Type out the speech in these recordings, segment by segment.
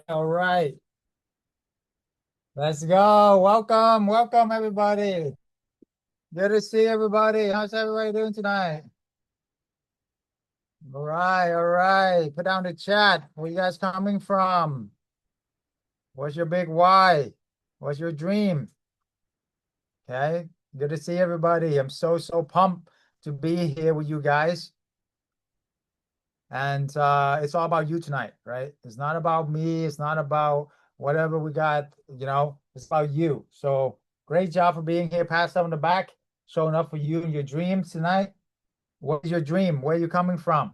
All right. Let's go. Welcome everybody. Good to see everybody. How's everybody doing tonight? All right. Put down the chat. Where you guys coming from? What's your big why? What's your dream? Okay. Good to see everybody. I'm so pumped to be here with you guys. And it's all about you tonight, right? It's not about me. It's not about whatever we got, it's about you. So great job for being here. Pass on the back, showing up for you and your dreams tonight. What is your dream? Where are you coming from?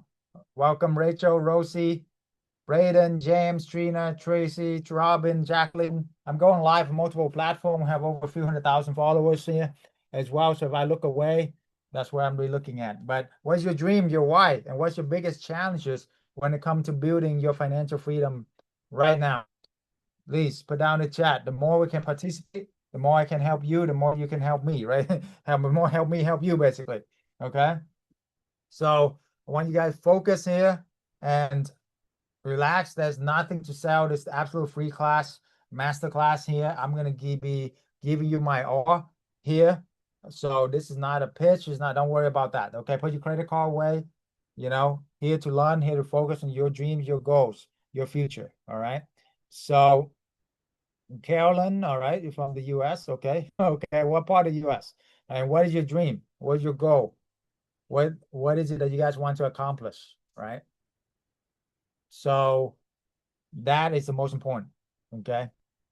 Welcome, Rachel, Rosie, Braden, James, Trina, Tracy, Robin, Jacqueline. I'm going live on multiple platforms. I have over a few 100,000 followers here as well. So if I look away, that's where I'm really looking at. But what's your dream, your why, and what's your biggest challenges when it comes to building your financial freedom right now? Please put down the chat. The more we can participate, the more I can help you, the more you can help me, right? The more help me help you, basically. Okay. So I want you guys focus here and relax. There's nothing to sell. This is the absolute free class, master class here. I'm gonna be giving you my all here. So this is not a pitch. It's not. Don't worry about that. Okay, put your credit card away. Here to learn, here to focus on your dreams, your goals, your future. All right. So Carolyn, all right, you're from the U.S. Okay, okay. What part of the U.S. and what is your dream? What's your goal? What is it that you guys want to accomplish? Right. So that is the most important. Okay.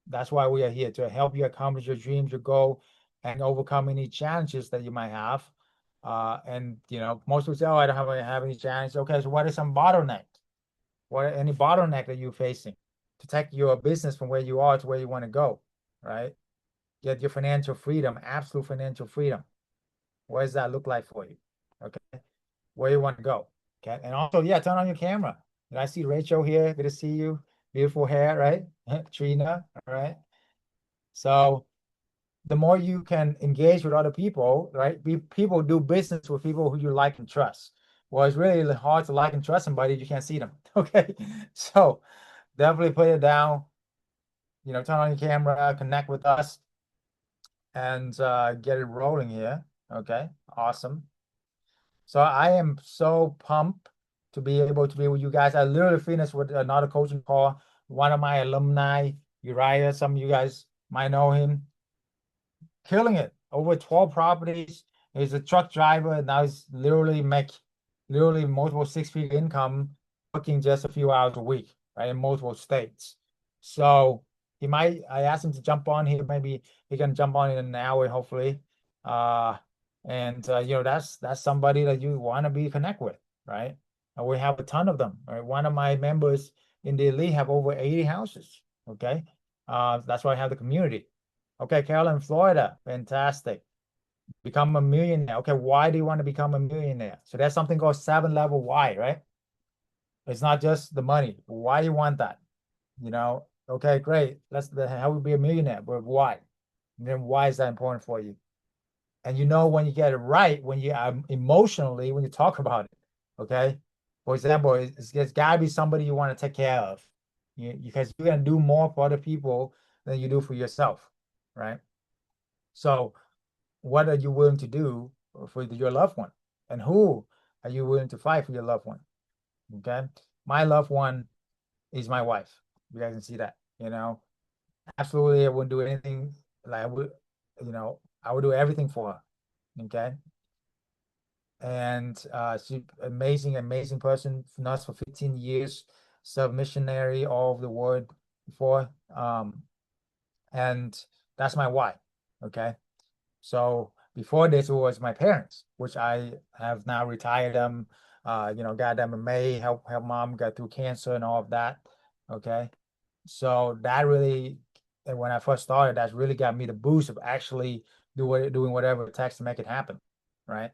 That's why we are here to help you accomplish your dreams, your goal, and overcome any challenges that you might have. And most people say, "Oh, I don't have any challenge." Okay, so what is some bottleneck? What any bottleneck that you're facing to take your business from where you are to where you want to go, right? Get your financial freedom, absolute financial freedom. What does that look like for you? Okay, where you want to go? Okay, and also, yeah, turn on your camera. And I see Rachel here. Good to see you. Beautiful hair, right? Trina, all right. So the more you can engage with other people, right? People do business with people who you like and trust. Well, it's really hard to like and trust somebody if you can't see them. Okay. So definitely put it down, turn on your camera, connect with us, and get it rolling here. Okay. Awesome. So I am so pumped to be able to be with you guys. I literally finished with another coaching call. One of my alumni, Uriah, some of you guys might know him, killing it. Over 12 properties. He's a truck driver. Now he's literally multiple six-figure income, working just a few hours a week, right, in multiple states. So I asked him to jump on here. Maybe he can jump on in an hour, hopefully. Uh, and that's somebody that you want to be connect with, right? And we have a ton of them, right? One of my members in the elite have over 80 houses. Okay. That's why I have the community. Okay, Carolyn, Florida, fantastic. Become a millionaire. Okay, why do you want to become a millionaire? So there's something called 7 level why, right? It's not just the money. Why you want that? Okay, great. Let's how we be a millionaire, but why? And then why is that important for you? And when you get it right, when you emotionally, when you talk about it, okay? For example, it's gotta be somebody you want to take care of. Because you're gonna do more for other people than you do for yourself, right? So what are you willing to do for your loved one? And who are you willing to fight for your loved one? Okay. My loved one is my wife. You guys can see that, absolutely. I wouldn't do anything like I would do everything for her. Okay. And she's amazing person, nurse for 15 years, served missionary all over the world before. And that's my why. Okay. So before this, it was my parents, which I have now retired them, got them in May, help mom get through cancer and all of that. Okay. So that really, and when I first started, that's really got me the boost of actually doing whatever it takes to make it happen. Right.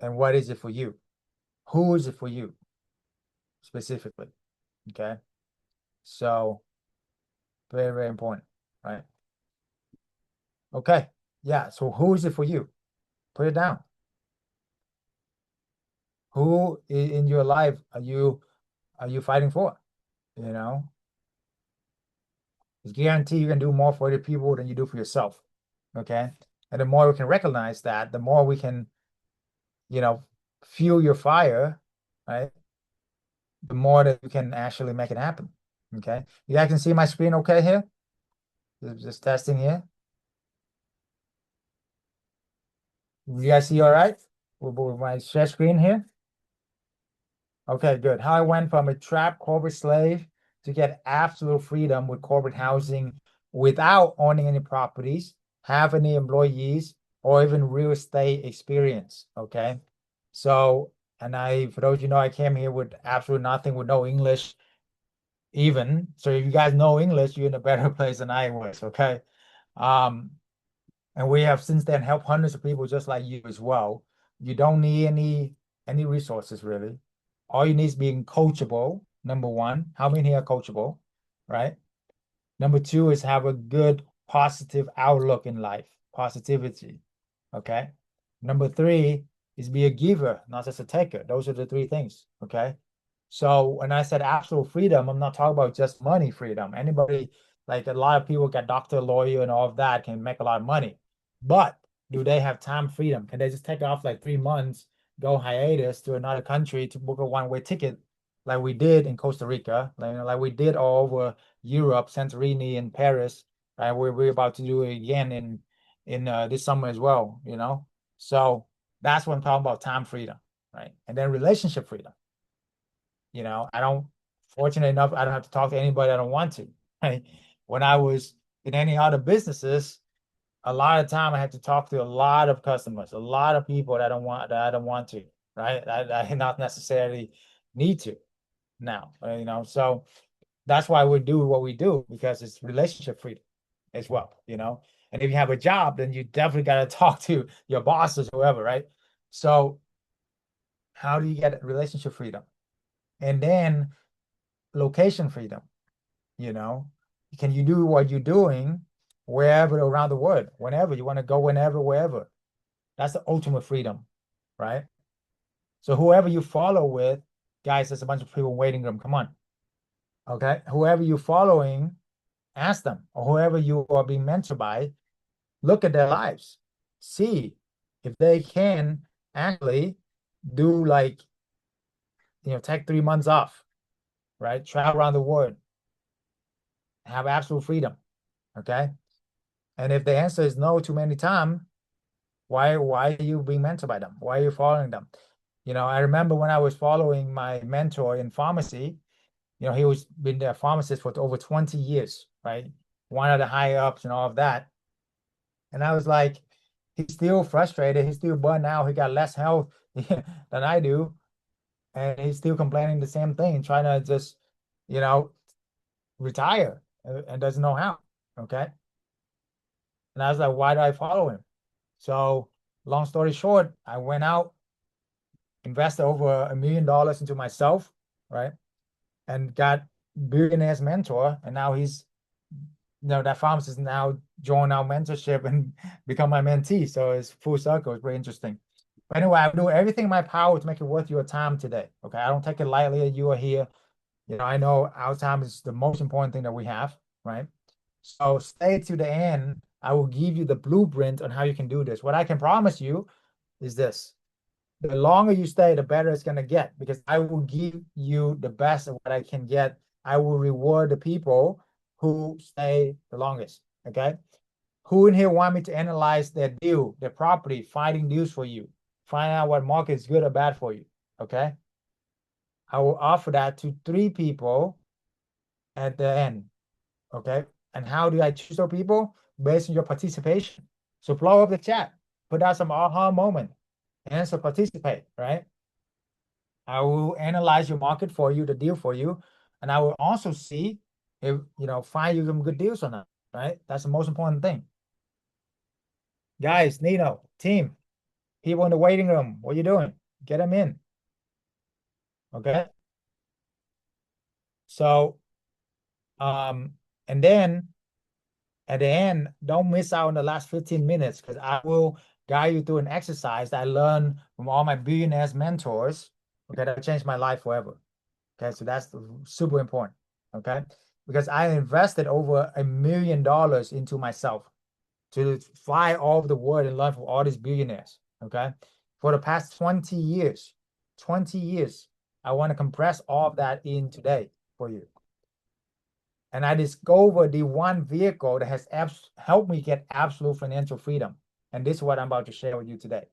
And what is it for you? Who is it for you specifically? Okay. So very important. Right. Okay. Yeah. So who is it for you? Put it down. Who in your life are you fighting for? You know, It's guaranteed you can do more for other people than you do for yourself. Okay. And the more we can recognize that, the more we can, you know, fuel your fire, right? The more that you can actually make it happen. Okay. You guys can see my screen okay here? Just testing here. You guys see all right with my share screen here? Okay, good. How I went from a trapped corporate slave to get absolute freedom with corporate housing without owning any properties, have any employees, or even real estate experience. Okay. So, and for those you know, I came here with absolutely nothing, with no English even. So if you guys know English, you're in a better place than I was. Okay. Um, and we have since then helped hundreds of people just like you as well. You don't need any resources really. All you need is being coachable. Number one, how many are coachable, right? Number two is have a good positive outlook in life, positivity. Okay. Number three is be a giver, not just a taker. Those are the three things. Okay. So when I said absolute freedom, I'm not talking about just money freedom. Anybody, like a lot of people get doctor, lawyer, and all of that can make a lot of money. But do they have time freedom? Can they just take off like 3 months, go hiatus to another country to book a one-way ticket like we did in Costa Rica, like we did all over Europe, Santorini and Paris, right? We're about to do it again in this summer as well, you know? So that's what I'm talking about, time freedom, right? And then relationship freedom. You know, fortunate enough, I don't have to talk to anybody I don't want to, right? When I was in any other businesses, a lot of time I had to talk to a lot of customers, a lot of people that I don't want to, right? I not necessarily need to now, you know. So that's why we do what we do, because it's relationship freedom as well, you know. And if you have a job, then you definitely got to talk to your bosses, whoever, right? So how do you get relationship freedom? And then location freedom, you know. Can you do what you're doing wherever around the world, whenever you want to go, whenever, wherever? That's the ultimate freedom, right? So whoever you follow with, guys, there's a bunch of people in waiting room. Come on. Okay. Whoever you're following, ask them, or whoever you are being mentored by, look at their lives. See if they can actually do, like, take 3 months off, right? Travel around the world, have absolute freedom. Okay. And if the answer is no too many times, why are you being mentored by them? Why are you following them? I remember when I was following my mentor in pharmacy, he was been a pharmacist for over 20 years, right? One of the high ups and all of that. And I was like, he's still frustrated. He's still burned out. He got less health than I do. And he's still complaining the same thing, trying to just, you know, retire and doesn't know how. Okay. And I was like, why do I follow him? So long story short, I went out, invested over $1 million into myself, right? And got billionaire's mentor. And now that pharmacist now joined our mentorship and become my mentee. So it's full circle. It's very interesting. But anyway, I do everything in my power to make it worth your time today. Okay. I don't take it lightly that you are here. I know our time is the most important thing that we have, right? So stay to the end. I will give you the blueprint on how you can do this. What I can promise you is this: the longer you stay, the better it's going to get, because I will give you the best of what I can get. I will reward the people who stay the longest. Okay. Who in here want me to analyze their deal, their property, finding deals for you, find out what market is good or bad for you? Okay. I will offer that to 3 people at the end. Okay. And how do I choose those people? Based on your participation. So blow up the chat, put out some aha moment, answer, participate, right? I will analyze your market for you, the deal for you, and I will also see if, find you some good deals or not, right? That's the most important thing. Guys, Nino, team, people in the waiting room, what are you doing? Get them in. Okay. So, and then at the end, don't miss out on the last 15 minutes, because I will guide you through an exercise that I learned from all my billionaires mentors. Okay, that changed my life forever. Okay, so that's super important. Okay. because I invested over $1 million into myself to fly all over the world and learn from all these billionaires. Okay. For the past 20 years, 20 years, I want to compress all of that in today for you. And I discovered the one vehicle that has helped me get absolute financial freedom. And this is what I'm about to share with you today.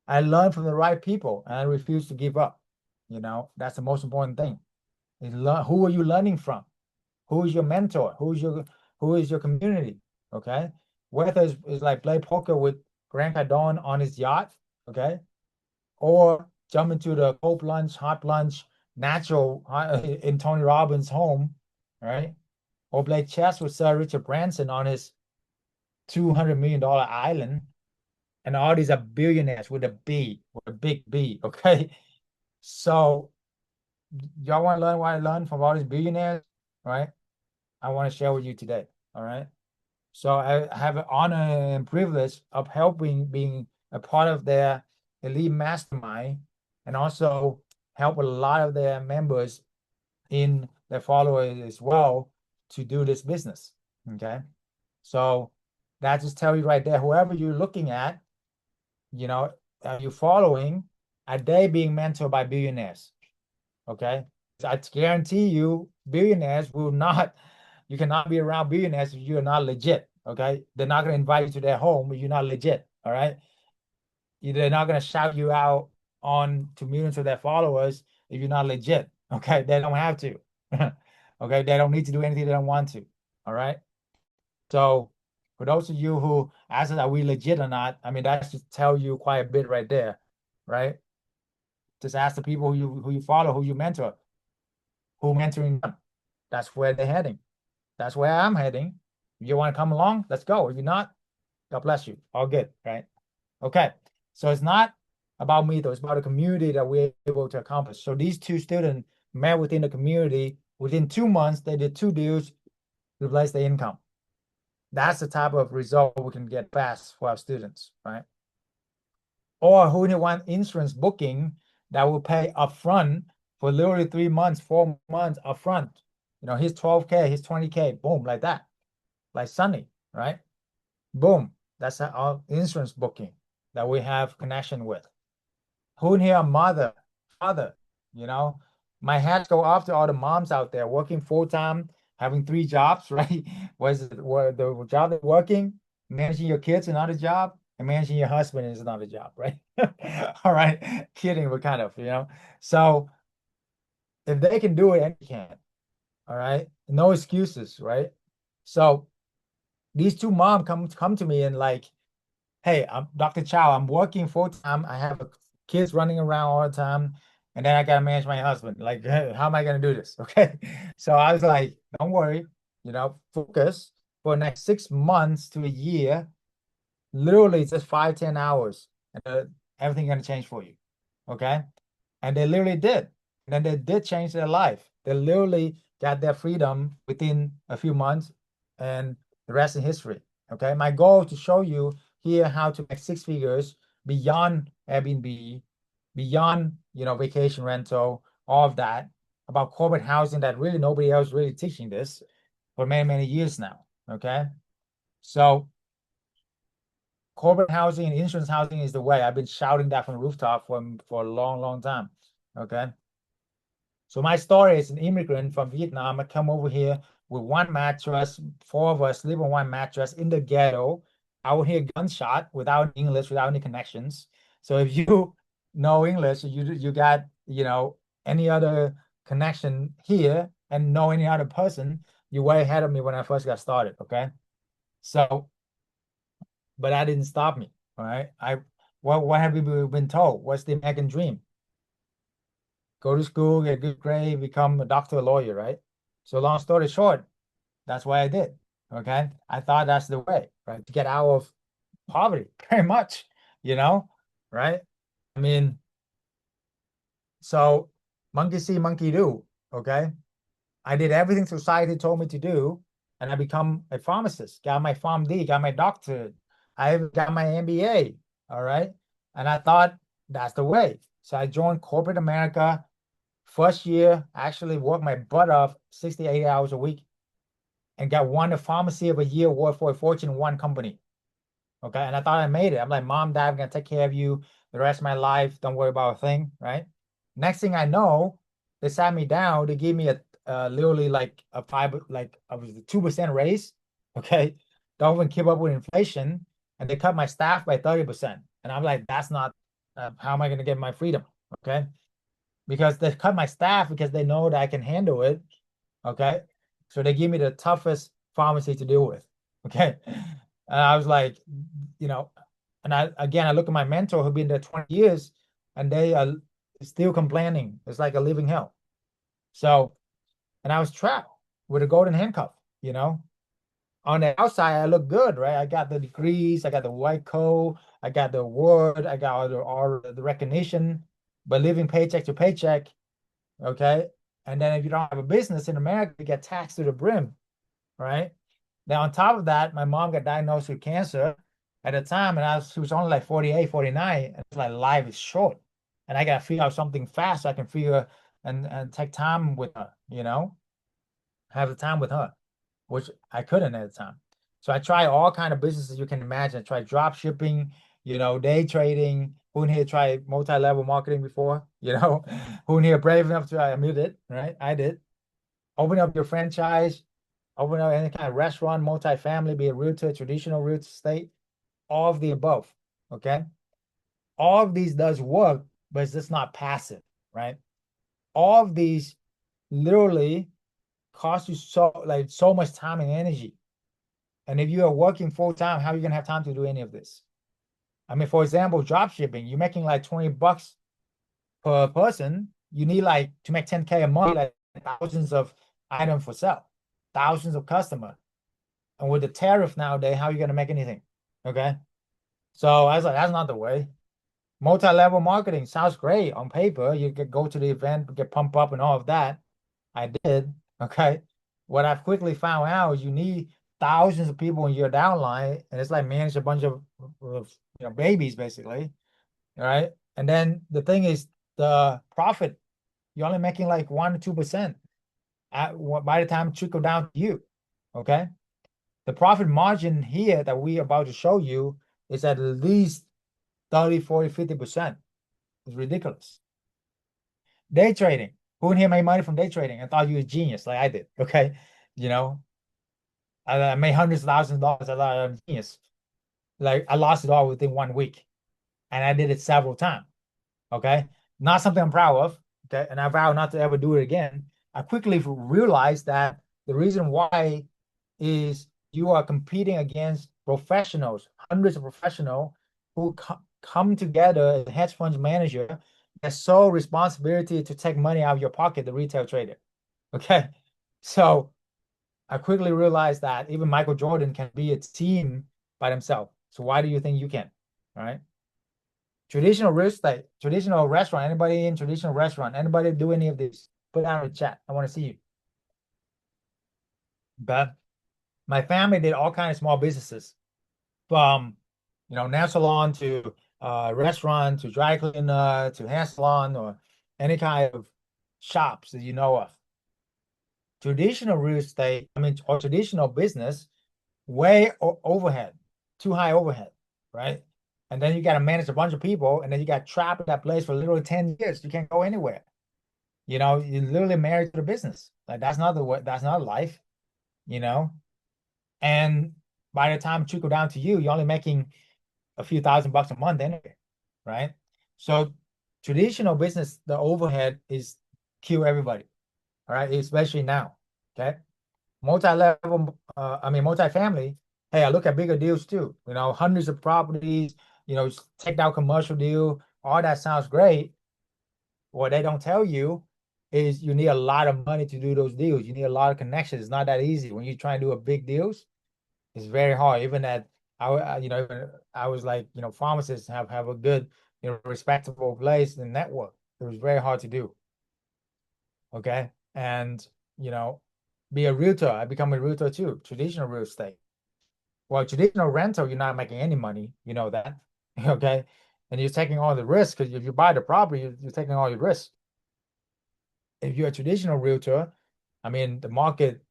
I learned from the right people and I refuse to give up. You know, that's the most important thing. Is who are you learning from? Who is your mentor? Who is your community? Okay. Whether it's like play poker with Grant Cardone on his yacht, okay, or jump into the cold plunge, hot plunge, natural in Tony Robbins' home, right? Or play chess with Sir Richard Branson on his $200 million island. And all these are billionaires with a B, with a big B, okay? So y'all want to learn what I learned from all these billionaires, right? I want to share with you today, all right? So I have an honor and privilege of helping being a part of their elite mastermind and also help a lot of their members in their followers as well to do this business. Okay. So that just tell you right there, whoever you're looking at, you know, are you following? Are they being mentored by billionaires? Okay. So I guarantee you, billionaires will not, you cannot be around billionaires if you're not legit. Okay. They're not going to invite you to their home if you're not legit. All right. They're not going to shout you out on to millions of their followers if you're not legit. Okay. They don't have to. Okay. They don't need to do anything they don't want to. All right. So for those of you who ask us, are we legit or not? I mean, that's just tell you quite a bit right there. Right. Just ask the people who you follow, who you mentor, who mentoring them. That's where they're heading. That's where I'm heading. If you want to come along, let's go. If you're not, God bless you. All good, right? Okay. So it's not about me though. It's about a community that we're able to accomplish. So these two students met within the community. Within 2 months, they did 2 deals, replaced the income. That's the type of result we can get fast for our students, right? Or who want insurance booking that will pay upfront for literally 3 months, 4 months upfront. You know, here's 12K, here's 20K, boom, like that. Like Sunny, right? Boom. That's our insurance booking that we have connection with. Who in here, mother, father, you know, my hats go off to all the moms out there working full-time, having 3 jobs, right? Was what the job they're working, managing your kids another job, and managing your husband is another job, right? All right, kidding, but kind of, you know. So if they can do it, any can. All right, no excuses, right? So these two moms come to me and like, hey, I'm Dr. Chau. I'm working full time. I have kids running around all the time, and then I gotta manage my husband. Like, hey, how am I gonna do this? Okay. So I was like, don't worry, you know, focus for the next 6 months to a year. Literally, it's just 5, 10 hours, and everything's gonna change for you. Okay. And they literally did. And then they did change their life. They literally got their freedom within a few months, and the rest is history. Okay. My goal is to show you here how to make 6 figures beyond Airbnb, beyond, you know, vacation rental, all of that, about corporate housing that really nobody else really teaching this for many, many years now. Okay. So corporate housing and insurance housing is the way. I've been shouting that from the rooftop for a long, long time. Okay. So my story is an immigrant from Vietnam. I come over here with one mattress, 4 of us sleep on one mattress in the ghetto. I would hear gunshot without English, without any connections. So if you know English, you got, you know, any other connection here and know any other person, you're way ahead of me when I first got started. Okay. So, but that didn't stop me. All right. What have we been told? What's the American dream? Go to school, get a good grade, become a doctor, a lawyer, right? So long story short, that's what I did. Okay. I thought that's the way, right? To get out of poverty, very much, you know, right? I mean, so monkey see, monkey do. Okay. I did everything society told me to do, and I become a pharmacist, got my PharmD, got my doctorate. I got my MBA. All right. And I thought that's the way. So I joined corporate America, First year, I actually worked my butt off 60, 80 hours a week and got won the Pharmacy of a Year award for a Fortune 1 company. Okay. And I thought I made it. I'm like, Mom, Dad, I'm gonna take care of you the rest of my life. Don't worry about a thing, right? Next thing I know, they sat me down. They gave me a literally like a five, like a 2% raise. Okay. Don't even keep up with inflation. And they cut my staff by 30%. And I'm like, that's not how am I gonna get my freedom? Okay. Because they cut my staff because they know that I can handle it. Okay. So they give me the toughest pharmacy to deal with. Okay. And I was like, you know, and I look at my mentor who've been there 20 years and they are still complaining. It's like a living hell. So, and I was trapped with a golden handcuff, you know. On the outside, I look good, right? I got the degrees, I got the white coat, I got the award, I got all the recognition, but living paycheck to paycheck, okay? And then if you don't have a business in America, you get taxed to the brim, right? Now, on top of that, my mom got diagnosed with cancer at the time, and she was only like 48, 49. And it's like life is short. And I got to figure out something fast so I can figure and take time with her, you know, have the time with her, which I couldn't at the time. So I tried all kind of businesses you can imagine. I tried drop shipping, you know, day trading. Who in here tried multi-level marketing before? You know, who in here brave enough to admit it, right? I did. Open up your franchise, open up any kind of restaurant, multi-family, be a realtor, traditional real estate, all of the above. Okay. All of these does work, but it's just not passive, right? All of these literally cost you so much time and energy. And if you are working full time, how are you gonna have time to do any of this? I mean, for example, drop shipping, you're making like 20 bucks per person. You need like to make 10K a month, like thousands of items for sale, thousands of customers. And with the tariff nowadays, how are you gonna make anything? Okay. So I was like, that's not the way. Multi-level marketing sounds great on paper. You could go to the event, get pumped up and all of that. I did. Okay. What I've quickly found out is you need thousands of people in your downline, and it's like manage a bunch of babies basically. All right. And then the thing is the profit, you're only making like 1 to 2% by the time it trickle down to you. Okay. The profit margin here that we are about to show you is at least 30, 40, 50%. It's ridiculous. Day trading. Who in here made money from day trading? I thought you were a genius, like I did. Okay. You know, I made hundreds of thousands of dollars. I thought I'm a genius. Like I lost it all within 1 week. And I did it several times. Okay. Not something I'm proud of. Okay. And I vow not to ever do it again. I quickly realized that the reason why is you are competing against professionals, hundreds of professionals who come together as a hedge fund manager. That's sole responsibility to take money out of your pocket, the retail trader. Okay. So I quickly realized that even Michael Jordan can be a team by themselves. So why do you think you can? All right. Traditional real estate, traditional restaurant, anybody in traditional restaurant, anybody do any of this? Put down in the chat. I want to see you. Okay. My family did all kinds of small businesses from, nail salon to restaurant to dry cleaner to hair salon or any kind of shops that you know of. Traditional real estate, or traditional business, way overhead, too high overhead, right? And then you got to manage a bunch of people, and then you got trapped in that place for literally 10 years. You can't go anywhere. You're literally married to the business. Like that's not the way, that's not life, you know. And by the time it trickle down to you, you're only making a few $1,000s a month anyway, right? So traditional business, the overhead is kill everybody, all right, especially now. Okay. Multi-level, multi-family. Hey, I look at bigger deals too. Hundreds of properties, take down commercial deal. All that sounds great. What they don't tell you is you need a lot of money to do those deals. You need a lot of connections. It's not that easy. When you try to do a big deals, it's very hard. Even at even I was like, pharmacists have a good, respectable place and network. It was very hard to do. Okay. And, be a realtor. I become a realtor too, traditional real estate. Well, traditional rental, you're not making any money. You know that. Okay. And you're taking all the risk because if you buy the property, you're taking all your risk. if you're a traditional realtor, I mean, the market,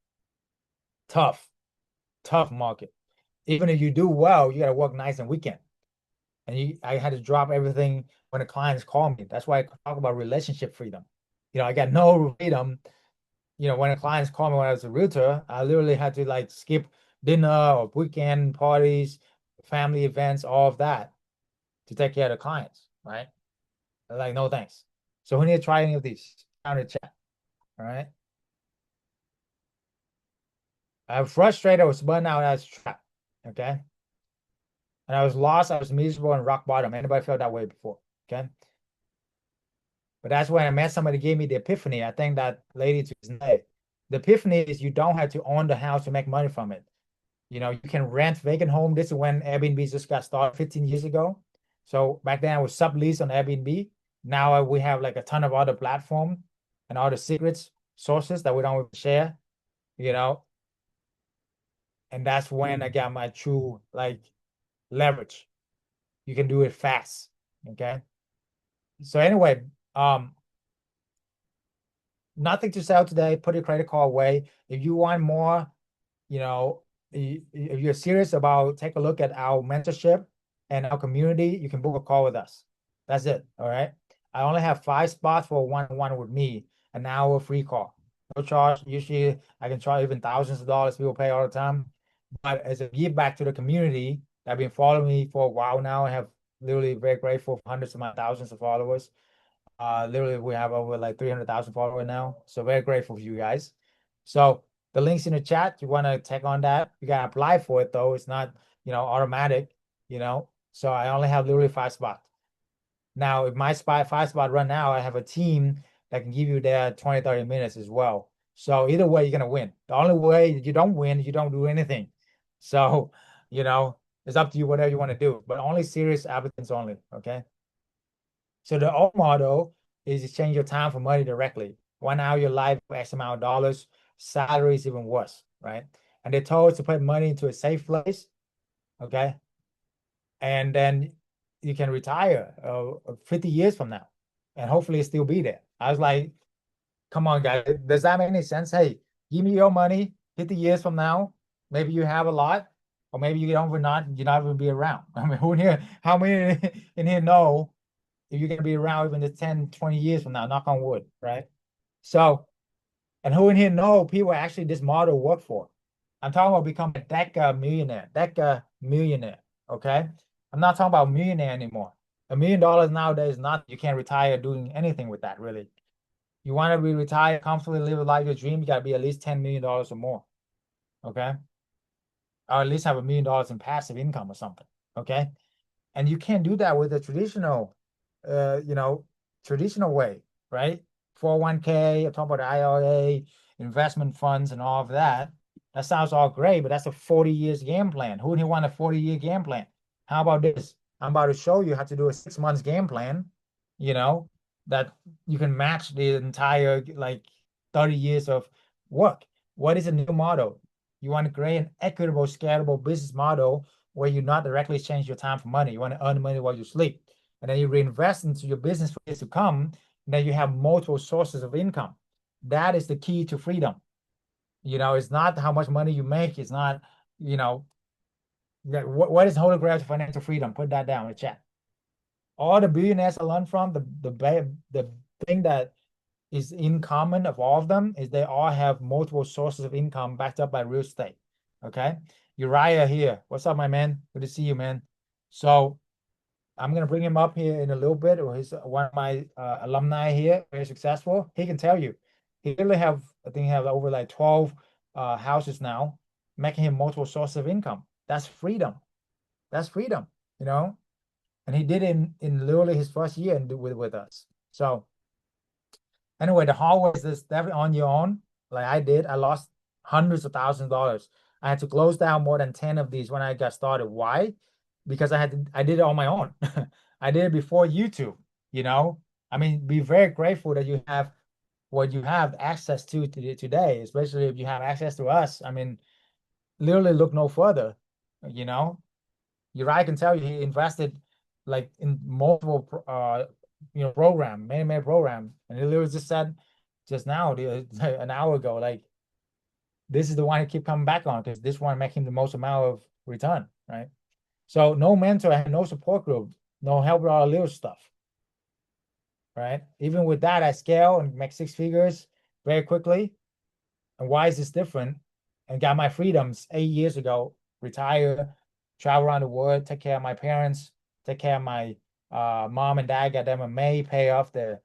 tough, tough market. Even if you do well, you got to work nights and weekend. And I had to drop everything when the clients call me. That's why I talk about relationship freedom. I got no freedom. When the clients call me when I was a realtor, I literally had to like skip dinner or weekend parties, family events, all of that to take care of the clients, right? They're like, no thanks. So we need to try any of these down the chat. All right. I was frustrated, I was burnt out, I was trapped. Okay. And I was lost, I was miserable and rock bottom. Anybody felt that way before? Okay. But that's when I met somebody gave me the epiphany. I think that lady to his name. The epiphany is you don't have to own the house to make money from it. You can rent vacant home. This is when Airbnb just got started 15 years ago. So back then I was subleased on Airbnb. Now we have like a ton of other platform and other secrets sources that we don't share, you know, and that's when I got my true like leverage. You can do it fast. Okay. So anyway, um, nothing to sell today. Put your credit card away. If you want more, you know, if you're serious about take a look at our mentorship and our community, you can book a call with us. That's it. All right. I only have 5 spots for a one-on-one with me, an hour free call. No charge. Usually I can charge even thousands of dollars. People pay all the time. But as a give back to the community that have been following me for a while now, I have literally very grateful for hundreds of my thousands of followers. Literally, we have over like 300,000 followers now. So very grateful for you guys. So the link's in the chat. You want to take on that? You got to apply for it though. It's not, automatic. So I only have literally 5 spots. Now, if my 5 spot run out, I have a team that can give you there 20, 30 minutes as well. So either way, you're gonna win. The only way you don't win, you don't do anything. So, it's up to you, whatever you want to do, but only serious applicants only. Okay. So the old model is to change your time for money directly. 1 hour your life for X amount of dollars. Salary is even worse, right? And they're told to put money into a safe place, okay? And then you can retire 50 years from now and hopefully still be there. I was like, come on, guys, does that make any sense? Hey, give me your money 50 years from now. Maybe you have a lot, or maybe you don't you're not even be around. I mean, who here, how many in here know if you're going to be around even the 10, 20 years from now, knock on wood, right? So, and who in here know people actually this model work for? I'm talking about becoming a deca millionaire, okay? I'm not talking about millionaire anymore. $1 million nowadays is not, you can't retire doing anything with that, really. You want to be retired, comfortably live a life your dream, you got to be at least $10 million or more, okay? Or at least have $1 million in passive income or something, okay? And you can't do that with a traditional, uh, you know, traditional way, right? 401k, I talk about the IRA, investment funds, and all of that. That sounds all great, but that's a 40 years game plan. Who would want a 40-year game plan? How about this? I'm about to show you how to do a 6 months game plan, you know, that you can match the entire like 30 years of work. What is a new model? You want to create an equitable, scalable business model where you not directly change your time for money. You want to earn money while you sleep. And then you reinvest into your business for years to come. And then you have multiple sources of income. That is the key to freedom. It's not how much money you make. It's not, you know, what is holy grail to financial freedom? Put that down in the chat. All the billionaires I learned from, the thing that is in common of all of them is they all have multiple sources of income backed up by real estate. Okay. Uriah here. What's up, my man? Good to see you, man. So I'm gonna bring him up here in a little bit. Or he's one of my alumni here, very successful. He can tell you. He really have, I think, he have over like 12 houses now, making him multiple sources of income. That's freedom. That's freedom, you know. And he did it in literally his first year with us. So anyway, the hard is definitely on your own. Like I did, I lost hundreds of thousands of dollars. I had to close down more than 10 of these when I got started. Why? Because I did it on my own. I did it before YouTube, you know. I mean, be very grateful that you have what you have access to today, especially if you have access to us. I mean, literally look no further, you know. Uriah can tell you he invested like in multiple program, many program, and he literally just said just now, an hour ago, like this is the one I keep coming back on because this one making the most amount of return, right? So no mentor, no support group, no help with all the little stuff, right? Even with that, I scale and make six figures very quickly. And why is this different? And got my freedoms 8 years ago, retire, travel around the world, take care of my parents, take care of my mom and dad, got them a maid, pay off the,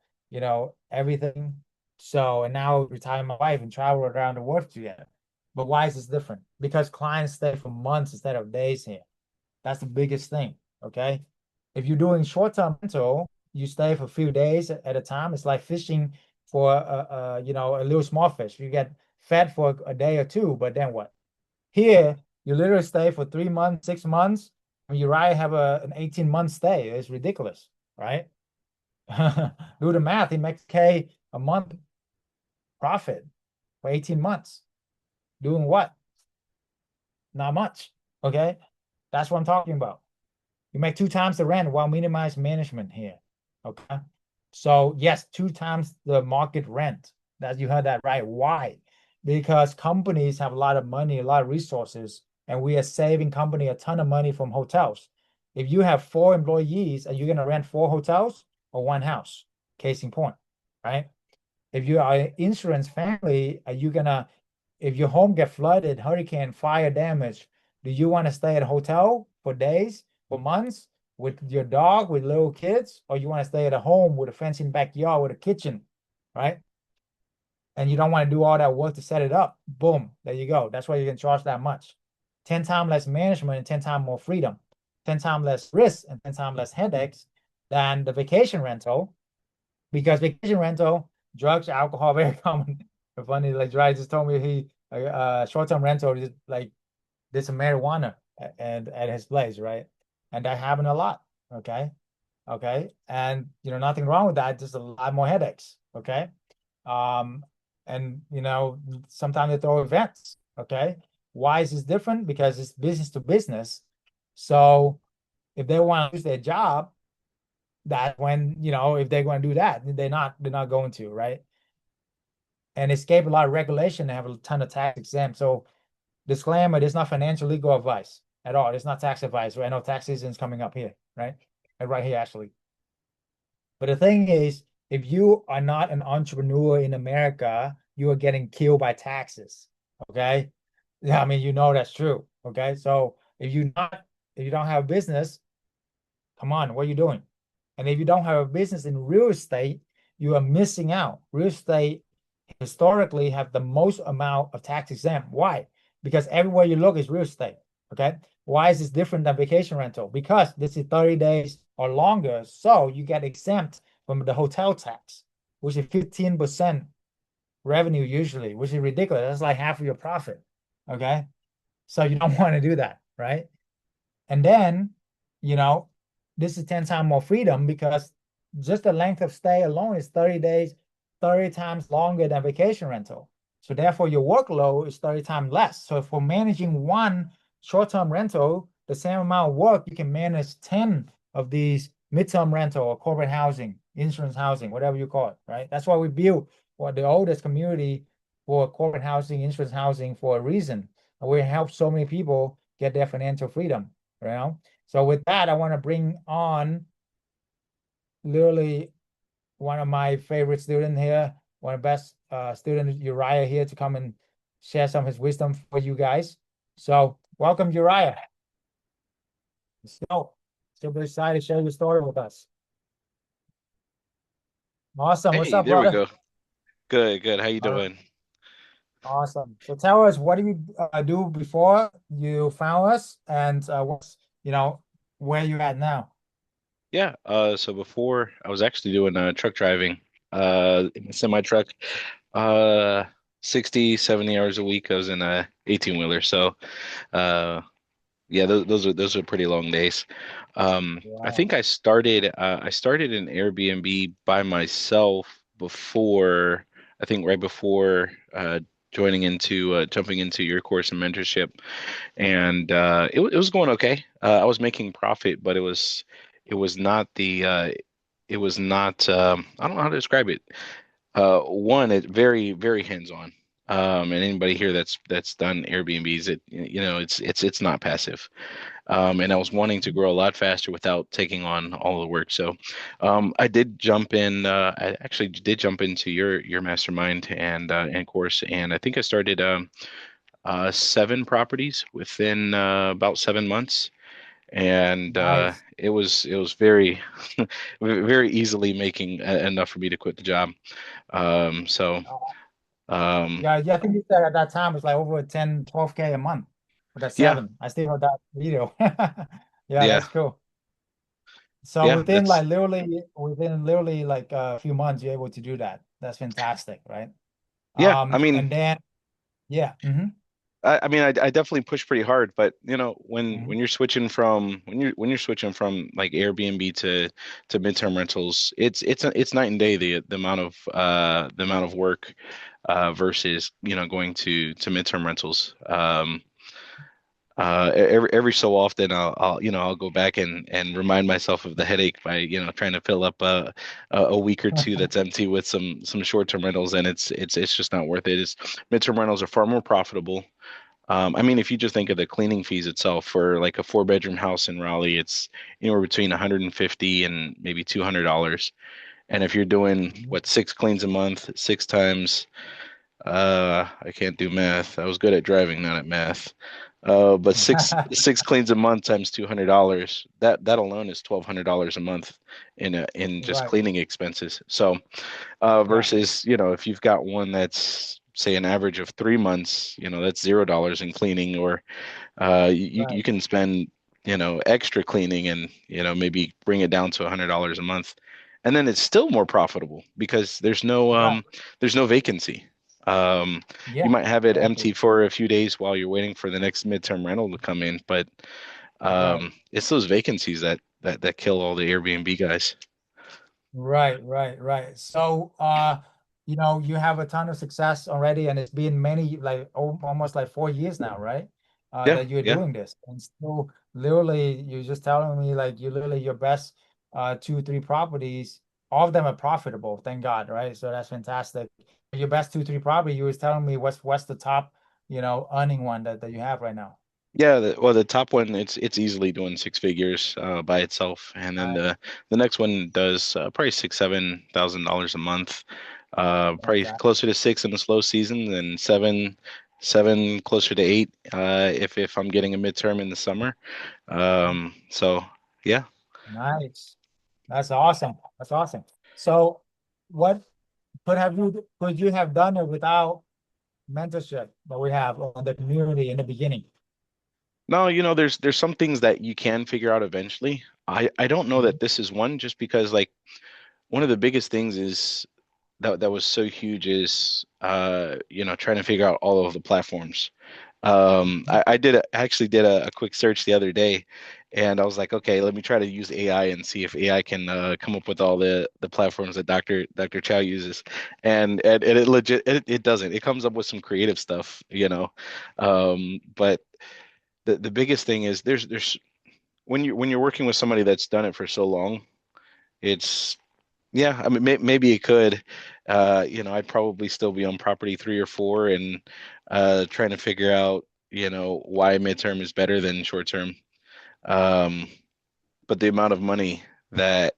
everything. So, and now retire my wife and travel around the world together. But why is this different? Because clients stay for months instead of days here. That's the biggest thing. Okay. If you're doing short-term rental, you stay for a few days at a time. It's like fishing for a little small fish. You get fed for a day or two, but then what? Here, you literally stay for 3 months, 6 months. I mean, you right have an 18-month stay. It's ridiculous, right? Do the math. He makes K a month profit for 18 months. Doing what? Not much. Okay. That's what I'm talking about. You make 2 times the rent while minimize management here. Okay. So yes, 2 times the market rent. That you heard that right. Why? Because companies have a lot of money, a lot of resources, and we are saving company a ton of money from hotels. If you have 4 employees, are you going to rent 4 hotels or one house? Case in point, right? If you are an insurance family, are you gonna, if your home get flooded, hurricane, fire damage, do you want to stay at a hotel for days, for months, with your dog, with little kids, or you want to stay at a home with a fencing backyard with a kitchen, right? And you don't want to do all that work to set it up. Boom, there you go. That's why you can charge that much. 10 times less management and 10 times more freedom, 10 times less risk and 10 times less headaches than the vacation rental, because vacation rental, drugs, alcohol, very common. Funny, like Dry just told me he short-term rental is like did some marijuana and at his place, right? And that happened a lot. Okay. Okay. And nothing wrong with that, just a lot more headaches. Okay. Um, and sometimes they throw events. Okay. Why is this different? Because it's business to business. So if they want to lose their job, that when if they're going to do that, they're not going to, right? And escape a lot of regulation. They have a ton of tax exempt. So disclaimer: there's not financial legal advice at all. It's not tax advice. Right? I know tax season is coming up here, right? And right here actually. But the thing is, if you are not an entrepreneur in America, you are getting killed by taxes. Okay. Yeah, I mean, that's true. Okay. So if you don't have a business, come on, what are you doing? And if you don't have a business in real estate, you are missing out. Real estate historically have the most amount of tax exempt. Why? Because everywhere you look is real estate. Okay. Why is this different than vacation rental? Because this is 30 days or longer. So you get exempt from the hotel tax, which is 15% revenue usually, which is ridiculous. That's like half of your profit. Okay. So you don't want to do that, right? And then, you know, this is 10 times more freedom because just the length of stay alone is 30 days, 30 times longer than vacation rental. So therefore your workload is 30 times less. So for managing one short-term rental, the same amount of work, you can manage 10 of these mid-term rental or corporate housing, insurance housing, whatever you call it, right? That's why we built the oldest community for corporate housing, insurance housing for a reason. And we help so many people get their financial freedom. So with that, I want to bring on literally one of my favorite students here, one of the best students, Uriah, here to come and share some of his wisdom for you guys. So welcome, Uriah. So super excited to share your story with us. Awesome. What's Hey, up, there we brother? go. Good, good. How you All right. doing? Awesome. So tell us, what do you do before you found us, and what's where you at now? Yeah, so before I was actually doing truck driving, in a semi truck, uh 60, 70 hours a week. I was in a 18-wheeler. So uh yeah, those are pretty long days. I Wow. think I started an Airbnb by myself before, I think right before jumping into your course and mentorship. And it was going okay. I was making profit, but it was not I don't know how to describe it. One, it very, very hands-on. And anybody here that's done Airbnbs, it's not passive. And I was wanting to grow a lot faster without taking on all the work. So, I did jump in. I actually did jump into your mastermind and course, and I think I started seven properties within about 7 months, and Nice. it was very very easily making enough for me to quit the job. So. Um, Yeah, yeah, I think you said at that time it's like over 10, 12K a month for that yeah, seven. I still have that video. Yeah, yeah, that's cool. So yeah. That's within literally like a few months, you're able to do that. That's fantastic, right? yeah. I mean, And then yeah, I definitely push pretty hard, but when mhm. you're switching from when you're switching from like Airbnb to midterm rentals, it's night and day the amount of work versus going to midterm rentals. Every so often I'll go back and remind myself of the headache by trying to fill up a week or two that's empty with some short-term rentals, and it's just not worth it. It's midterm rentals are far more profitable. I mean, if you just think of the cleaning fees itself for like a four-bedroom house in Raleigh, it's anywhere between 150 and maybe $200. And if you're doing what, six cleans a month, six times, I can't do math. I was good at driving, not at math. But six cleans a month times $200, that alone is $1,200 a month in just Right. cleaning expenses. So Yeah, versus, if you've got one that's say an average of 3 months, that's $0 in cleaning, or you right, can spend, extra cleaning and, maybe bring it down to $100 a month. And then it's still more profitable because right. there's no vacancy. You Yeah, might have it exactly. empty for a few days while you're waiting for the next midterm rental to come in, but Right. it's those vacancies that kill all the Airbnb guys. Right, right, right. So, you have a ton of success already, and it's been many, like almost like 4 years now, right? Yeah, That you're yeah. doing this, and still, literally, you're just telling me like you literally your best, two, three properties, all of them are profitable, thank God, right? So that's fantastic. Your best two, three property, you was telling me what's the top, earning one that you have right now. Yeah, well, the top one, it's easily doing six figures by itself, and then Right. the next one does probably $6,000-7,000 a month, probably Fantastic. closer to six in the slow season, and seven closer to eight if I'm getting a midterm in the summer. So yeah. Nice. That's awesome. That's awesome. So, what could you have done it without mentorship that we have on the community in the beginning? No, there's some things that you can figure out eventually. I don't know that Mhm. this is one, just because like one of the biggest things is that was so huge is trying to figure out all of the platforms. I actually did a quick search the other day, and I was like, okay, let me try to use AI and see if AI can come up with all the platforms that Dr. Chau uses, and it legit it doesn't. It comes up with some creative stuff. But the biggest thing is there's when you're working with somebody that's done it for so long, it's yeah, I mean, maybe it could. I'd probably still be on property three or four and trying to figure out, why midterm is better than short term. Um, but the amount of money that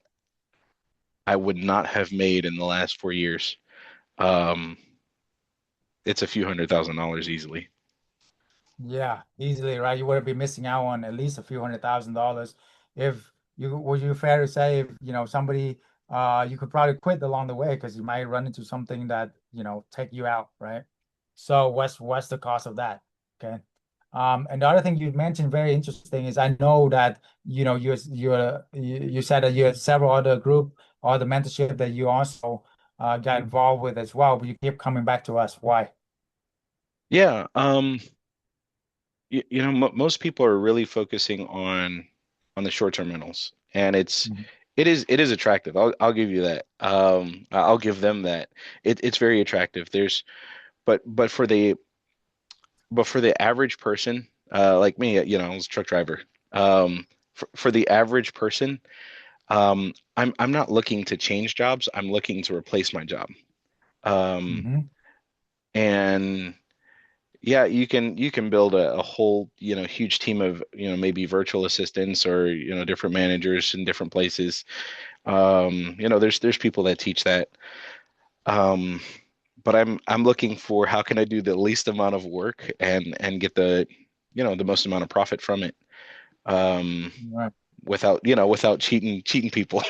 I would not have made in the last 4 years, um, it's a few $100,000 easily. Yeah, easily, right? You would be missing out on at least a few $100,000 if you would you fair to say if somebody you could probably quit along the way because you might run into something that take you out, right? So what's the cost of that? Okay. And the other thing you mentioned very interesting is I know that you said that you had several other group or the mentorship that you also got involved with as well, but you keep coming back to us. Why? Yeah. Most people are really focusing on the short-term rentals, and Mhm. it is attractive. I'll give you that. I'll give them that. It's very attractive. But for the average person, like me, I was a truck driver. For the average person, I'm not looking to change jobs. I'm looking to replace my job. Um, Hmm. and yeah, you can build a whole, huge team of, maybe virtual assistants or, different managers in different places. There's people that teach that. Um, but I'm looking for how can I do the least amount of work and get the most amount of profit from it. Um, Right. without cheating people.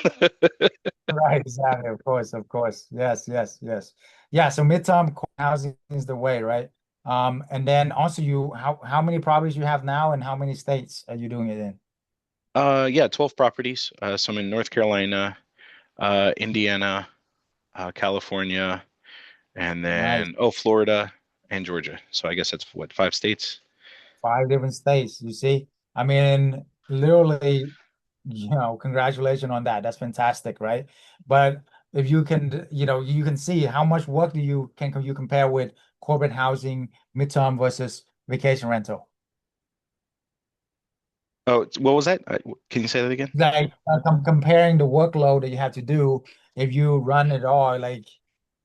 Right, exactly. Of course, of course. Yes, yes, yes. Yeah, so midterm housing is the way, right? And then also how many properties you have now and how many states are you doing it in? Yeah, 12 properties. So I'm in North Carolina, Indiana, California, and Nice. then Florida and Georgia. So I guess that's what, 5 states? 5 different states, you see? I mean, literally, congratulations on that. That's fantastic, right? But if you can, you can see how much work can you compare with corporate housing, midterm versus vacation rental? Oh, what was that? Can you say that again? Like comparing the workload that you have to do if you run it all, like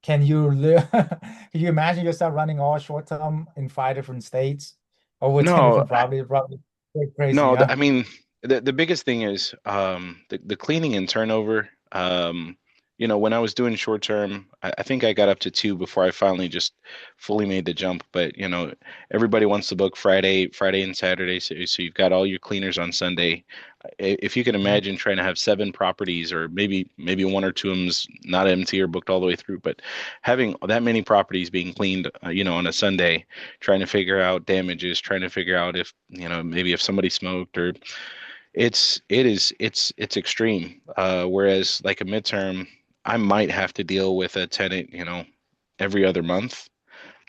can you live can you imagine yourself running all short term in 5 different states over 10 No, different properties? Probably pretty crazy, no. huh? I mean, the biggest thing is the cleaning and turnover. When I was doing short term, I think I got up to two before I finally just fully made the jump. But everybody wants to book Friday and Saturday, so you've got all your cleaners on Sunday. If you can Mhm. imagine trying to have 7 properties, or maybe one or two of them's not MTR booked all the way through, but having that many properties being cleaned, on a Sunday, trying to figure out damages, trying to figure out if, maybe if somebody smoked, or it's extreme. Whereas like a midterm, I might have to deal with a tenant, every other month.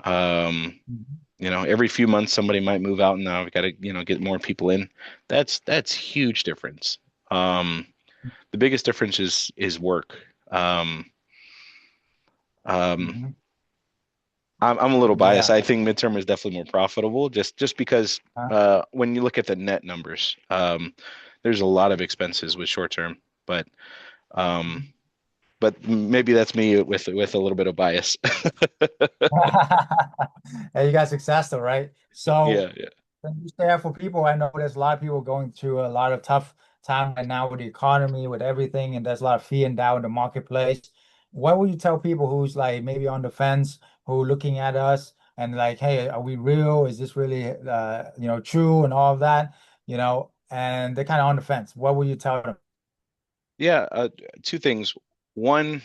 Um, Mhm. every few months somebody might move out, and now I've got to, get more people in. That's huge difference. Um, the biggest difference is work. Um, um, Mhm. I'm a little biased. Yeah. I think midterm is definitely more profitable, just because Uh, when you look at the net numbers, there's a lot of expenses with short term, but um, maybe that's me with a little bit of bias. Hey, you got successful, right? So Yeah, yeah. can you share for people? I know there's a lot of people going through a lot of tough time right now with the economy, with everything, and there's a lot of fear and doubt in the marketplace. What would you tell people who's like maybe on the fence, who looking at us and like, hey, are we real? Is this really true and all of that? And they're kind of on the fence. What would you tell them? Yeah, two things. One,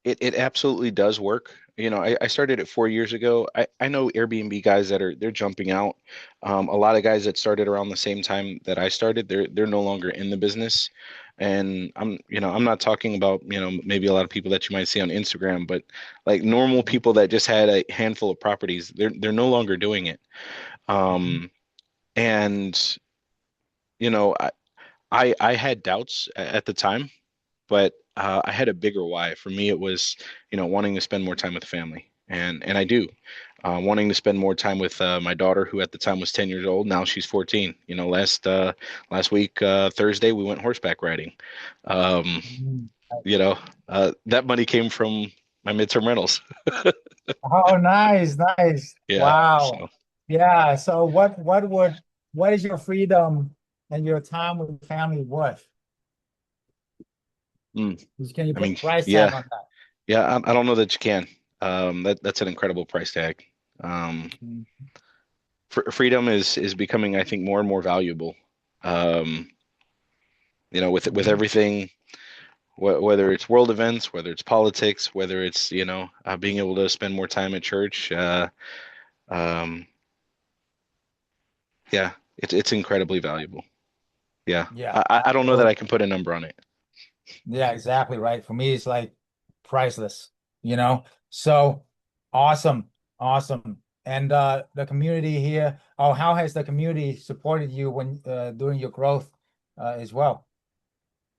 it absolutely does work. I started it 4 years ago. I know Airbnb guys they're jumping out. A lot of guys that started around the same time that I started, they're no longer in the business. And I'm not talking about, maybe a lot of people that you might see on Instagram, but like normal Mhm. people that just had a handful of properties, they're no longer doing it. Mhm. Um, and you know, I I had doubts at the time, but I had a bigger why. For me, it was, wanting to spend more time with the family, and I do, wanting to spend more time with my daughter, who at the time was 10 years old. Now she's 14. Last week Thursday we went horseback riding. Um, Mhm. that money came from my midterm rentals. Oh, nice, nice. Yeah. Wow. So, Yeah. So what is your freedom and your time with your family worth? mm, Can you I put mean, a price tag yeah, on that? yeah. I don't know that you can. That's an incredible price tag. Um, Mhm. freedom is becoming, I think, more and more valuable. Um, with Mhm. everything, whether it's world events, whether it's politics, whether it's being able to spend more time at church. Um, yeah, it's incredibly valuable. Yeah, Yeah, I don't know that absolutely. I can put a number on it. Yeah, exactly right. For me, it's like priceless, you know? So awesome, awesome. And the community here, oh, how has the community supported you when during your growth as well?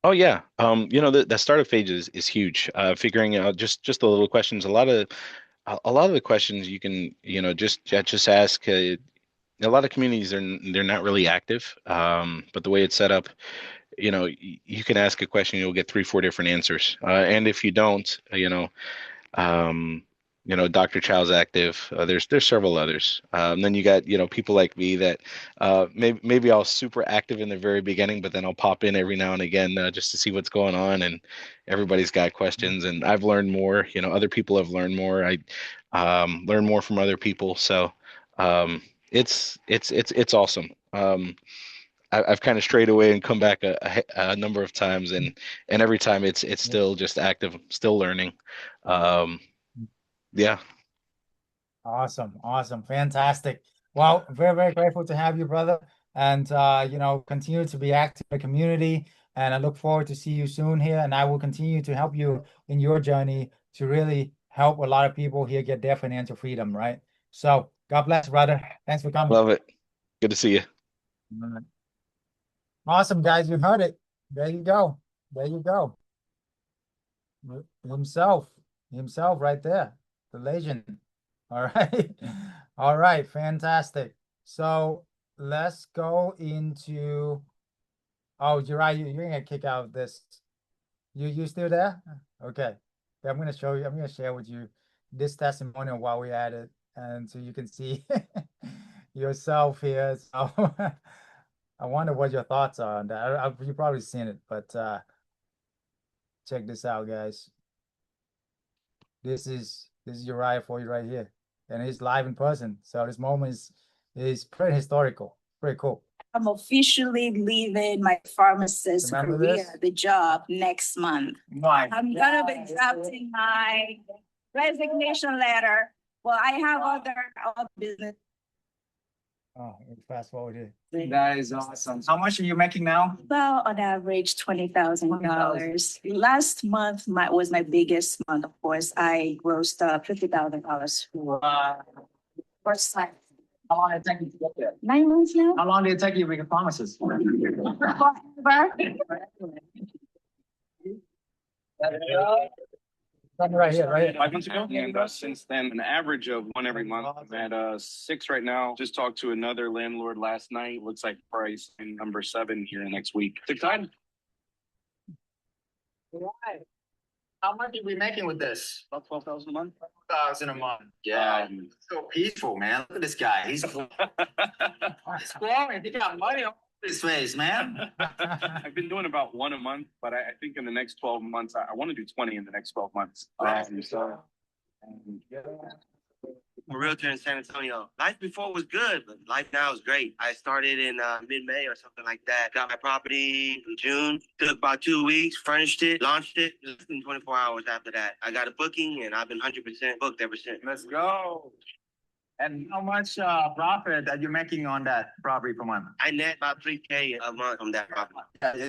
Oh yeah, that startup phase is huge. Figuring out just the little questions. A lot of the questions you can just ask. A lot of communities they're not really active, but the way it's set up, you can ask a question, you'll get 3, 4 different answers. And if you don't, um, Dr. Chow's active. There's several others. Then you got, people like me that maybe I was super active in the very beginning, but then I'll pop in every now and again just to see what's going on. And everybody's got questions, and I've learned more. Other people have learned more. I learn more from other people. So it's awesome. I've kind of strayed away and come back a number of times, and every time it's Yeah. still just active, still learning. Um, yeah. Awesome, awesome, fantastic. Well, very, very grateful to have you, brother. And continue to be active in the community. And I look forward to see you soon here. And I will continue to help you in your journey to really help a lot of people here get their financial freedom, right? So God bless, brother. Thanks for coming. Love it. Good to see you. All right. Awesome, guys. You heard it. There you go. There you go. Himself, himself right there, the legend. All right. All right, fantastic. So let's go into, oh, you're right. You're gonna kick out this. You still there? Okay. Okay, I'm gonna show you, I'm gonna share with you this testimonial while we're at it, and so you can see yourself here. So I wonder what your thoughts are on that. You've probably seen it, but check this out, guys. This is Uriah for you right here, and he's live in person. So this moment is pretty historical, pretty cool. I'm officially leaving my pharmacist Remember career, this? the job next month. Why? I'm gonna be drafting my resignation letter. Well, I have other business. Oh, fast forward here. That is awesome. How much are you making now? Well, on average, $20,000. Last month was my biggest month. Of course, I grossed $50,000 for first time. How long did it take you to get there? 9 months now. How long did it take you to become a pharmacist? Forever. Right here, right here. 5 months ago, and since then, an average of one every month. I'm at 6 right now. Just talked to another landlord last night. Looks like price in number 7 here next week. It's exciting. Right. How much are we making with this? About 12,000 a month. 1,000 a month. Yeah. So peaceful, man. Look at this guy. He's glowing. He got money on his face, man. I've been doing about 1 a month, but I think in the next 12 months, I want to do 20 in the next 12 months. I'm a realtor in San Antonio. Life before was good, but life now is great. I started in mid-May or something like that. Got my property in June. Took about 2 weeks, furnished it, launched it. Just in 24 hours after that, I got a booking, and I've been 100% booked ever since. Let's go. And how much profit that you're making on that property per month? I net about $3K a month from that property.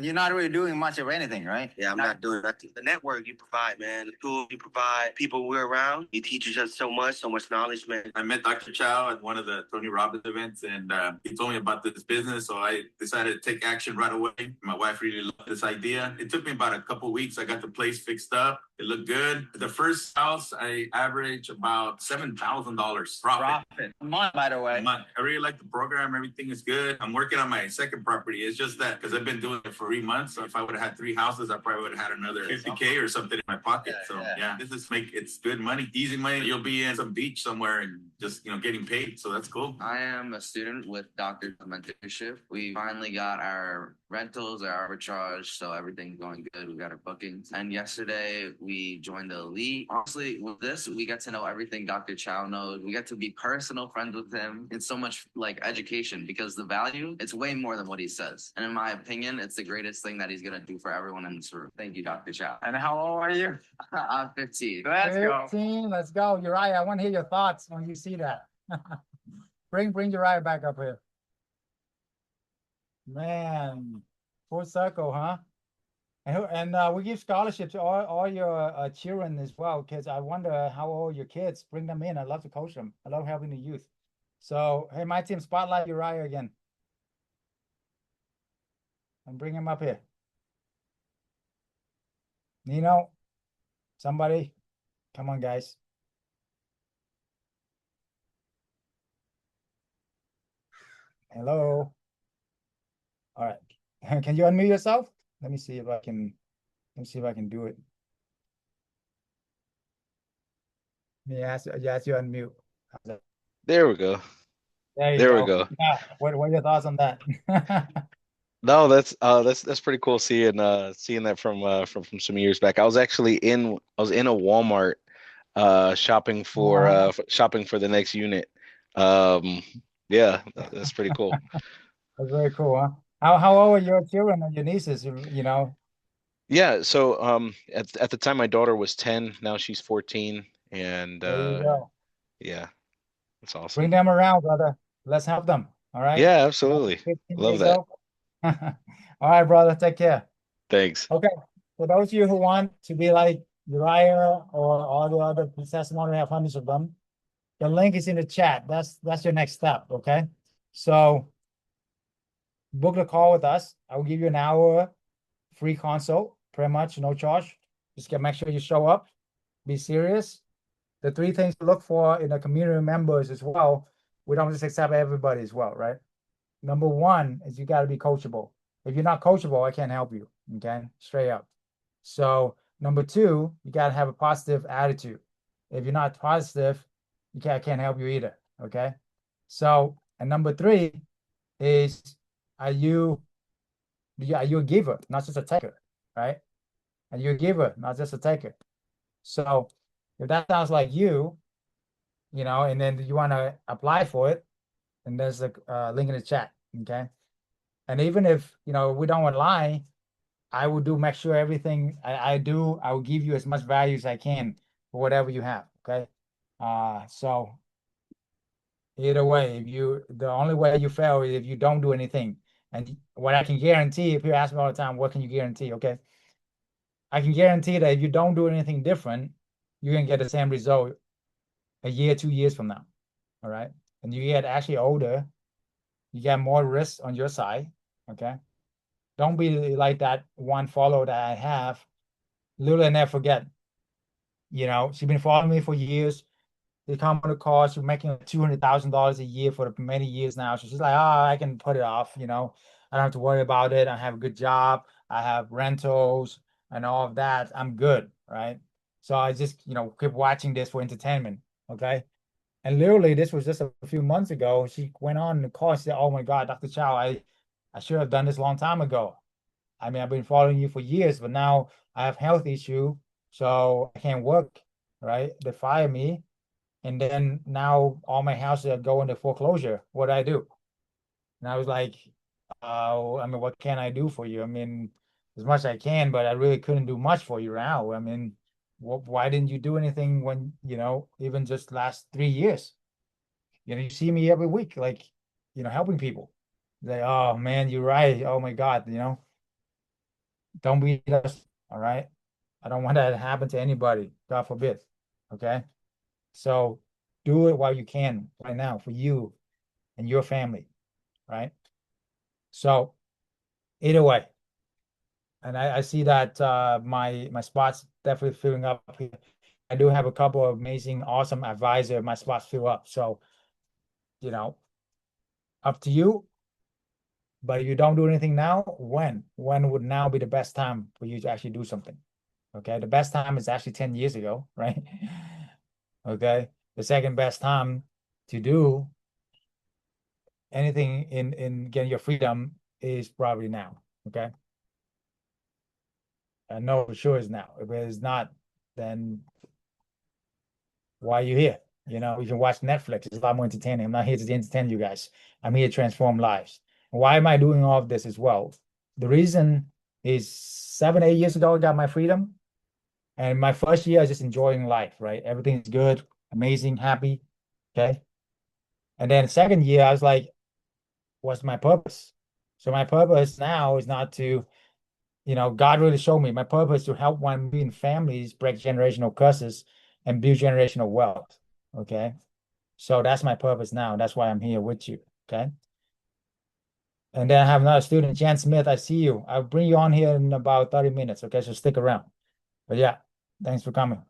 You're not really doing much of anything, right? Yeah, I'm not doing nothing. The network you provide, man, the tools you provide, people we're around, you teach us so much knowledge, man. I met Dr. Chau at one of the Tony Robbins events, and he told me about this business, so I decided to take action right away. My wife really loved this idea. It took me about a couple weeks. I got the place fixed up. It looked good. The first house, I averaged about $7,000 profit. A month, by the way. A month. I really like the program. Everything is good. I'm working on my second property. It's just that because I've been doing it for 3 months. So if I would have had 3 houses, I probably would have had another 50K or something in my pocket. This is it's good money, easy money. You'll be in some beach somewhere and just getting paid. So that's cool. I am a student with Dr. Mentorship. We finally got our rentals, our arbitrage, so everything's going good. We got our bookings. And yesterday we joined the elite. Honestly, with this, we get to know everything Dr. Chau knows. We get to be personal friends with him. It's so much like education because the value, it's way more than what he says. And in my opinion, it's the greatest thing that he's gonna do for everyone in this room. Thank you, Dr. Chau. And how old are you? I'm 15. Let's go. 15, let's go. Uriah, I want to hear your thoughts when you see that. Bring Uriah back up here. Man, full circle, huh? And we give scholarships to all your children as well, because I wonder how old your kids. Bring them in. I love to coach them. I love helping the youth. So, hey, my team, spotlight Uriah again. And bring him up here. Nino, somebody, come on, guys. Hello. All right. Can you unmute yourself? Let me see if I can do it. Yes, yes, you're on mute. There we go. There you There we go. go. Yeah. What are your thoughts on that? No, that's pretty cool seeing that from some years back. I was in a Walmart shopping for the next unit. Um yeah, that's pretty cool. That's very cool, huh? How old are your children and your nieces? You know, Yeah, so at the time my daughter was 10, now she's 14 and there you go. yeah, that's awesome. Bring them around, brother. Let's help them. All right. Yeah, You know, absolutely. 15 Love years that. old. All right, brother. Take care. Thanks. Okay. For those of you who want to be like Uriah or all the other testimony, we have hundreds of them. The link is in the chat. That's your next step. Okay. So book the call with us. I will give you an hour free consult, pretty much no charge. Just make sure you show up, be serious. The three things to look for in the community members as well. We don't just accept everybody as well, right? Number one is you got to be coachable. If you're not coachable, I can't help you. Okay, straight up. So number two, you got to have a positive attitude. If you're not positive, I can't help you either. Okay. So, and number three is, are you a giver, not just a taker, right? Are you a giver, not just a taker? So if that sounds like you know, and then you want to apply for it, and there's a link in the chat. Okay. And even if, you know, we don't lie, I will make sure everything I do, I will give you as much value as I can for whatever you have. Okay. So either way, the only way you fail is if you don't do anything. And what I can guarantee, if you ask me all the time, what can you guarantee? Okay. I can guarantee that if you don't do anything different, you can get the same result a year, 2 years from now. All right. And you get actually older, you get more risk on your side. Okay. Don't be like that one follower that I have. Literally never forget. You know, she's been following me for years. They come on the call. She's making like $200,000 a year for many years now. So she's like, oh, I can put it off. You know, I don't have to worry about it. I have a good job. I have rentals and all of that. I'm good, right? So I just, you know, keep watching this for entertainment. Okay. And literally, this was just a few months ago. She went on the call and said, oh my God, Dr. Chau, I should have done this a long time ago. I mean, I've been following you for years, but now I have health issue, so I can't work, right? They fire me, and then now all my houses are going to foreclosure. What do I do? And I was like, I mean, what can I do for you? I mean, as much as I can, but I really couldn't do much for you now. I mean, why didn't you do anything when, you know, even just last 3 years? You know, you see me every week, like, you know, helping people. Like, oh man, you're right. Oh my God, you know. Don't be us, all right? I don't want that to happen to anybody, God forbid. Okay. So do it while you can right now for you and your family, right? So either way, and I see that my spots definitely filling up here. I do have a couple of amazing, awesome advisor. My spots fill up. So, you know, up to you. But if you don't do anything now, when? When would now be the best time for you to actually do something? Okay. The best time is actually 10 years ago, right? Okay. The second best time to do anything in getting your freedom is probably now. Okay. I know for sure is now. If it's not, then why are you here? You know, you can watch Netflix. It's a lot more entertaining. I'm not here to entertain you guys. I'm here to transform lives. Why am I doing all of this as well? The reason is 7, 8 years ago, I got my freedom. And my first year, I was just enjoying life, right? Everything's good, amazing, happy. Okay. And then second year, I was like, what's my purpose? So my purpose now is not to, you know, God really showed me my purpose to help 1 million families break generational curses and build generational wealth. Okay. So that's my purpose now. That's why I'm here with you. Okay. And then I have another student, Jan Smith. I see you. I'll bring you on here in about 30 minutes. Okay. So stick around. But yeah, thanks for coming.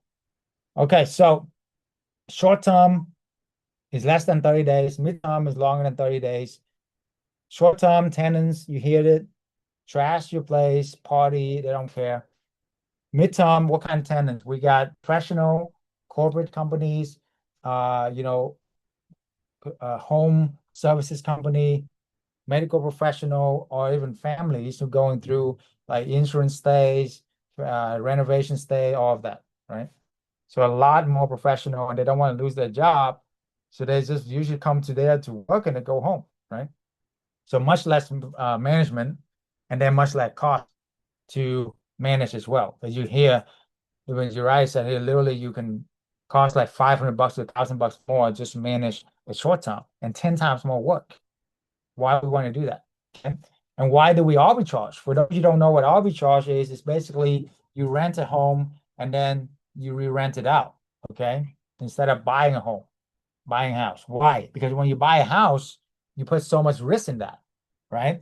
Okay. So short term is less than 30 days. Mid term is longer than 30 days. Short term tenants, you hear it, trash your place, party, they don't care. Midterm, what kind of tenants? We got professional, corporate companies, you know, home services company, medical professional, or even families who are going through like insurance stays, renovation stay, all of that, right? So a lot more professional, and they don't want to lose their job. So they just usually come to there to work and they go home, right? So much less management, and then much less cost to manage as well. As you hear, even Uriah said here, literally you can cost like $500 to $1,000 more just to manage a short term and 10 times more work. Why do we want to do that? Okay. And why do we arbitrage? For those who don't know what arbitrage is, it's basically you rent a home and then you re-rent it out, okay? Instead of buying a home, buying a house. Why? Because when you buy a house, you put so much risk in that, right?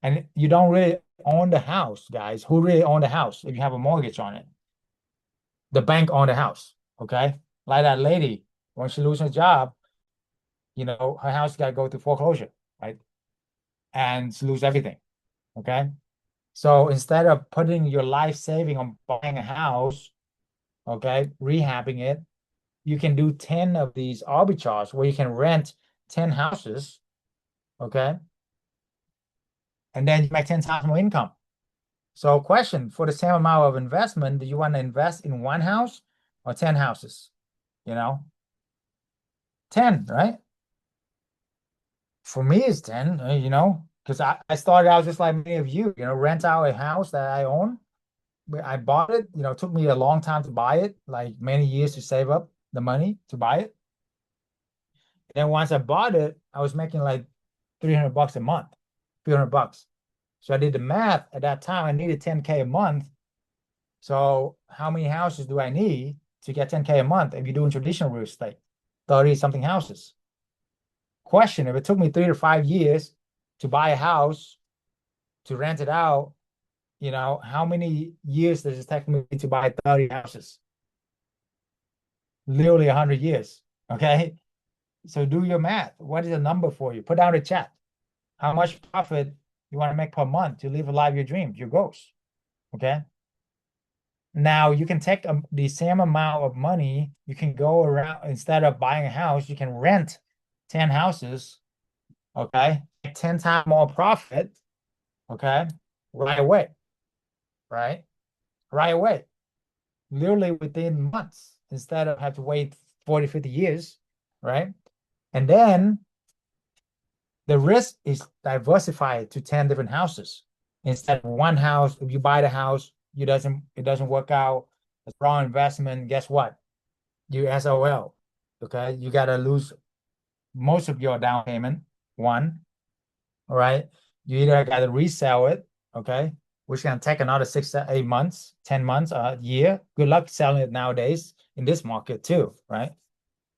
And you don't really own the house, guys. Who really own the house if you have a mortgage on it? The bank own the house, okay? Like that lady, when she loses her job, you know, her house got to go through foreclosure, right? And she lose everything, okay? So instead of putting your life saving on buying a house, okay, rehabbing it, you can do 10 of these arbitrage where you can rent 10 houses, okay? And then you make 10 times more income. So question, for the same amount of investment, do you want to invest in one house or 10 houses? You know, 10, right? For me, it's 10, you know, because I started out just like many of you, you know, rent out a house that I own. I bought it, you know, it took me a long time to buy it, like many years to save up the money to buy it. And once I bought it, I was making like $300 a month, $300. So I did the math at that time. I needed 10K a month. So how many houses do I need to get 10K a month if you're doing traditional real estate? 30 something houses. Question, if it took me 3 to 5 years to buy a house, to rent it out, you know, how many years does it take me to buy 30 houses? Literally 100 years, okay? So do your math. What is the number for you? Put down the chat. How much profit you want to make per month to live a life of your dreams, your goals, okay? Now you can take the same amount of money, you can go around, instead of buying a house, you can rent 10 houses, okay? 10 times more profit, okay? Right away, right? Right away. Literally within months, instead of have to wait 40, 50 years, right? And then the risk is diversified to 10 different houses. Instead of one house, if you buy the house, it doesn't work out, it's wrong investment, guess what? You SOL, okay? You got to lose most of your down payment, one, all right? You either got to resell it, okay? Which can take another 6 to 8 months, 10 months, a year. Good luck selling it nowadays in this market too, right?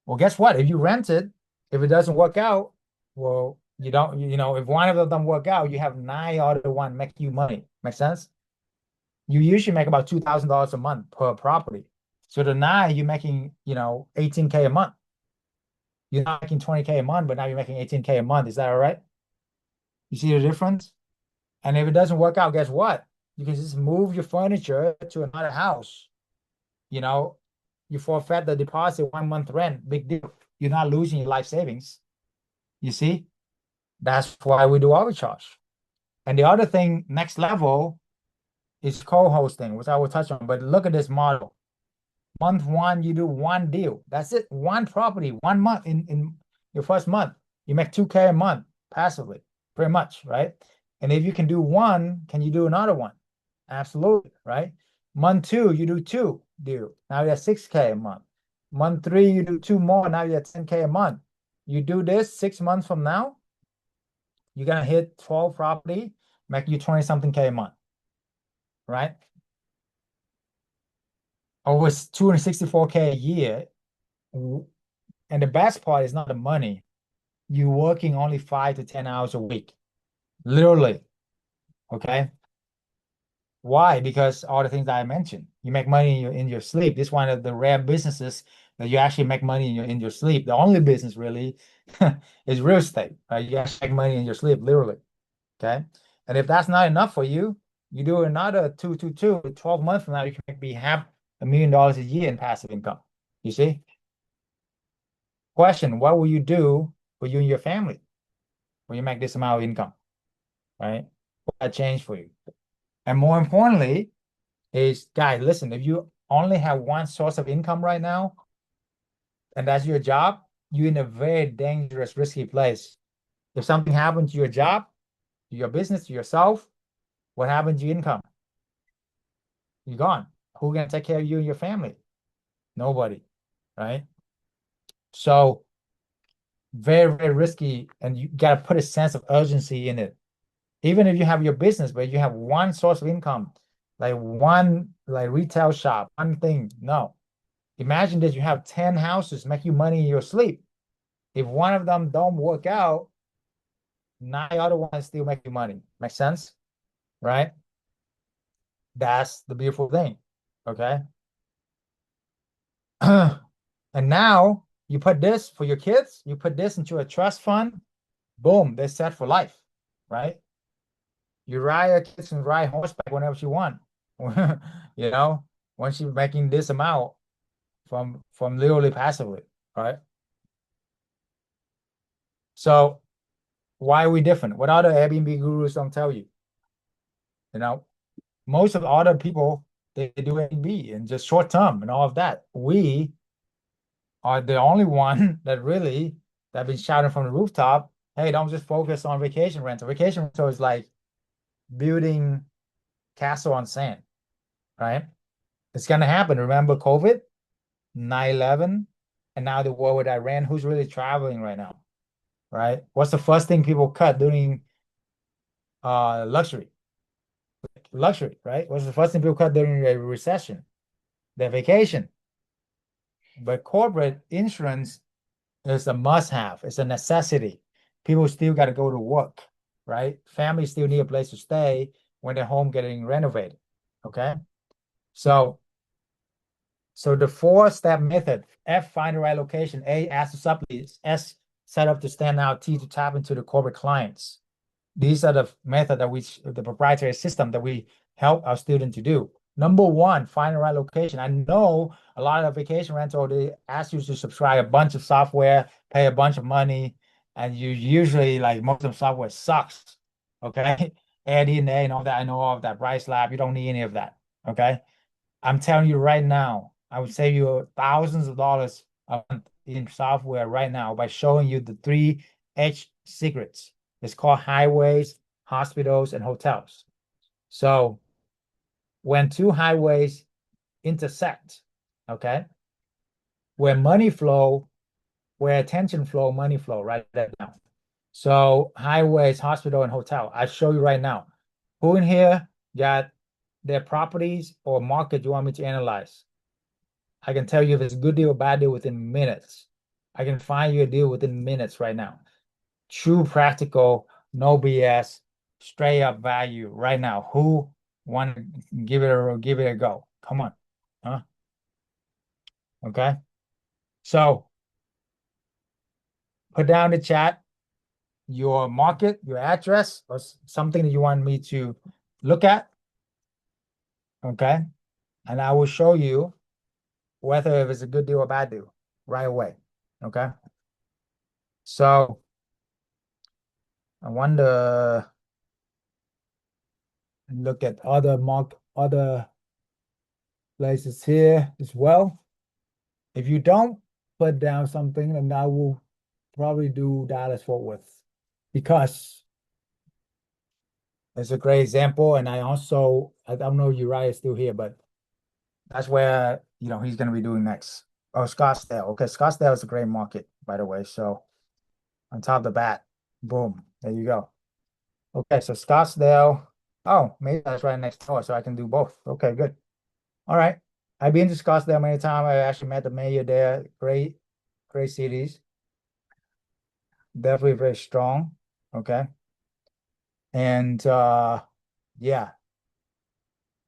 Well, guess what? If you rent it, if it doesn't work out, well, you don't, you know, if one of them doesn't work out, you have 9 other one make you money. Make sense? You usually make about $2,000 a month per property. So the 9, you're making, you know, 18K a month. You're not making 20K a month, but now you're making 18K a month. Is that all right? You see the difference? And if it doesn't work out, guess what? You can just move your furniture to another house. You know, you forfeit the deposit, 1 month rent, big deal. You're not losing your life savings. You see? That's why we do arbitrage. And the other thing, next level, is co-hosting, which I will touch on. But look at this model. Month 1, you do one deal. That's it. One property, 1 month in your first month. You make 2K a month passively, pretty much, right? And if you can do one, can you do another one? Absolutely, right? Month 2, you do 2 deal. Now you have 6K a month. Month 3, you do 2 more. Now you have 10K a month. You do this 6 months from now, you're gonna hit 12 property, make you 20 something K a month, right? Over 264K a year. And the best part is not the money. You're working only 5 to 10 hours a week, literally. Okay. Why? Because all the things that I mentioned. You make money in your sleep. This is one of the rare businesses that you actually make money in your sleep. The only business really is real estate. Right? You actually make money in your sleep, literally. Okay. And if that's not enough for you, you do another 12 months from now, you can be $500,000 a year in passive income. You see? Question, what will you do for you and your family when you make this amount of income, right? What that change for you? And more importantly is, guys, listen, if you only have one source of income right now, and that's your job, you're in a very dangerous, risky place. If something happens to your job, to your business, to yourself, what happens to your income? You're gone. Who's gonna take care of you and your family? Nobody, right? So very, very risky, and you gotta put a sense of urgency in it. Even if you have your business, but you have one source of income, like one like retail shop, one thing. No. Imagine that you have 10 houses make you money in your sleep. If one of them don't work out, 9 other ones still make you money. Make sense? Right? That's the beautiful thing. Okay. And now you put this for your kids, you put this into a trust fund, boom, they're set for life, right? You ride your kids can ride horseback whenever you want. You know, once you're making this amount from literally passively, right? So why are we different? What other Airbnb gurus don't tell you? You know, most of the other people they do Airbnb and just short term and all of that. We are the only one that been shouting from the rooftop, hey, don't just focus on vacation rental. Vacation rental is like building castle on sand, right? It's gonna happen. Remember COVID, 9/11, and now the war with Iran. Who's really traveling right now, right? What's the first thing people cut during luxury? Luxury, right? What's the first thing people cut during a recession? Their vacation. But corporate insurance is a must-have. It's a necessity. People still got to go to work, right? Families still need a place to stay when their home getting renovated. Okay. So the 4-step method: F, find the right location; A, ask to sublease; S, set up to stand out; T, to tap into the corporate clients. These are the method that the proprietary system that we help our students to do. Number one, find the right location. I know a lot of vacation rental, they ask you to subscribe a bunch of software, pay a bunch of money, and you usually, like, most of the software sucks. Okay. AirDNA and all that. I know all of that. Price Lab, you don't need any of that. Okay. I'm telling you right now, I would save you thousands of dollars in software right now by showing you the 3H secrets. It's called highways, hospitals, and hotels. So when two highways intersect, okay, where money flow, where attention flow, money flow, write that down. So highways, hospital, and hotel. I show you right now. Who in here got their properties or market you want me to analyze? I can tell you if it's a good deal or bad deal within minutes. I can find you a deal within minutes right now. True practical, no BS, straight up value right now. Who want to give it a go? Come on. Huh? Okay. So put down the chat your market, your address, or something that you want me to look at. Okay. And I will show you whether if it's a good deal or bad deal right away. Okay. So I wonder, look at other places here as well. If you don't put down something, then I will probably do Dallas Fort Worth because it's a great example. And I don't know if Uriah is still here, but that's where he's going to be doing next. Oh, Scottsdale. Okay, Scottsdale is a great market, by the way. So on top of the bat, boom, there you go. Okay, so Scottsdale. Oh, maybe that's right next door, so I can do both. Okay, good. All right. I've been to Scottsdale many times. I actually met the mayor there. Great cities. Definitely very strong. Okay. And yeah.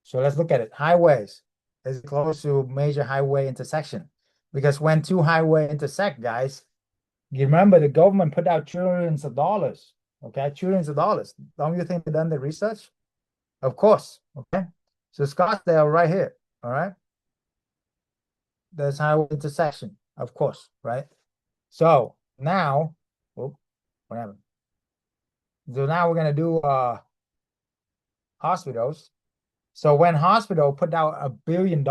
So let's look at it. Highways is close to major highway intersection. Because when two highway intersect, guys, you remember the government put out trillions of dollars. Okay, trillions of dollars. Don't you think they've done the research? Of course. Okay. So Scottsdale right here. All right. there's highway intersection, of course, right? So now, whoop, whatever. So now we're gonna do hospitals. So when hospital put out $1 billion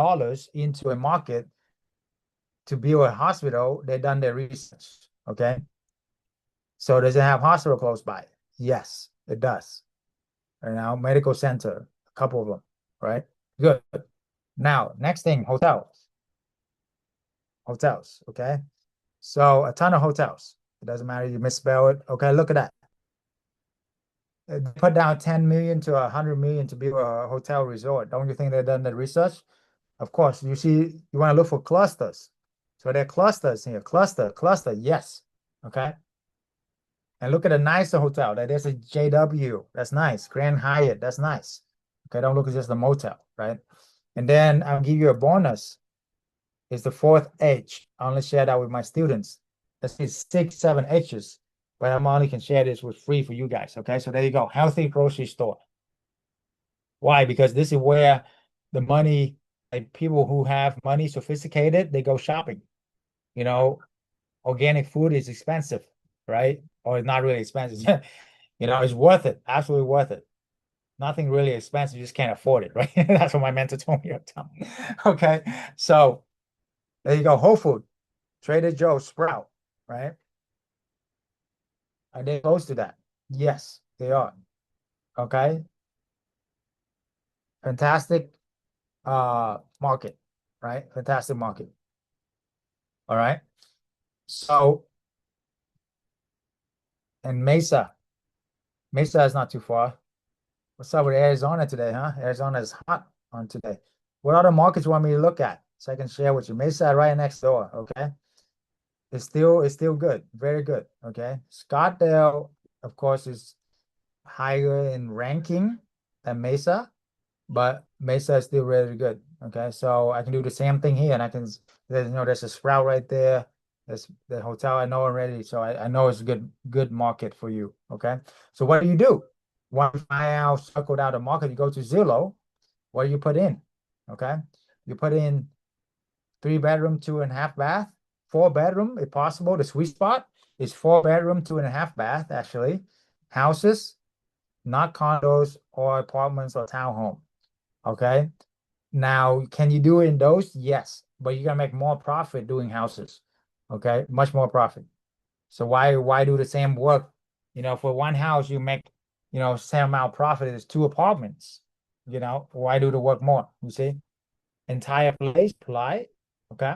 into a market to build a hospital, they done their research. Okay. So does it have hospital close by? Yes, it does. Right now, medical center, a couple of them, right? Good. Now, next thing, hotels. Hotels, okay? So a ton of hotels. It doesn't matter, you misspell it. Okay, look at that. Put down 10 million to 100 million to build a hotel resort. Don't you think they've done the research? Of course, you see, you want to look for clusters. So there are clusters here, cluster, yes. Okay. And look at a nicer hotel. There's a JW. That's nice. Grand Hyatt. That's nice. Okay, don't look at just the motel, right? And then I'll give you a bonus. It's the fourth H. I only share that with my students. That's 6, 7 H's. But I'm only can share this with free for you guys. Okay, so there you go. Healthy grocery store. Why? Because this is where the money, like people who have money sophisticated, they go shopping. You know, organic food is expensive, right? Or it's not really expensive. You know, it's worth it. Absolutely worth it. Nothing really expensive. You just can't afford it, right? That's what my mentor told me. Okay. So there you go. Whole Food, Trader Joe's, Sprout, right? Are they close to that? Yes, they are. Okay. Fantastic market, right? Fantastic market. All right. So, and Mesa. Mesa is not too far. What's up with Arizona today, huh? Arizona is hot on today. What other markets you want me to look at so I can share with you? Mesa right next door, okay? It's still good, very good, okay? Scottsdale, of course, is higher in ranking than Mesa, but Mesa is still really good, okay? So I can do the same thing here, and I can, there's a Sprout right there. There's the hotel I know already, so I know it's a good market for you, okay? So what do? Once you find out, circled out a market, you go to Zillow. What do you put in? Okay, you put in 3 bedroom, 2.5 bath, 4 bedroom, if possible. The sweet spot is 4 bedroom, 2.5 bath, actually. Houses, not condos or apartments or townhome. Okay. Now, can you do it in those? Yes, but you're gonna make more profit doing houses. Okay, much more profit. So why do the same work? You know, for one house you make, same amount of profit as 2 apartments. You know, why do the work more? You see, entire place polite. Okay,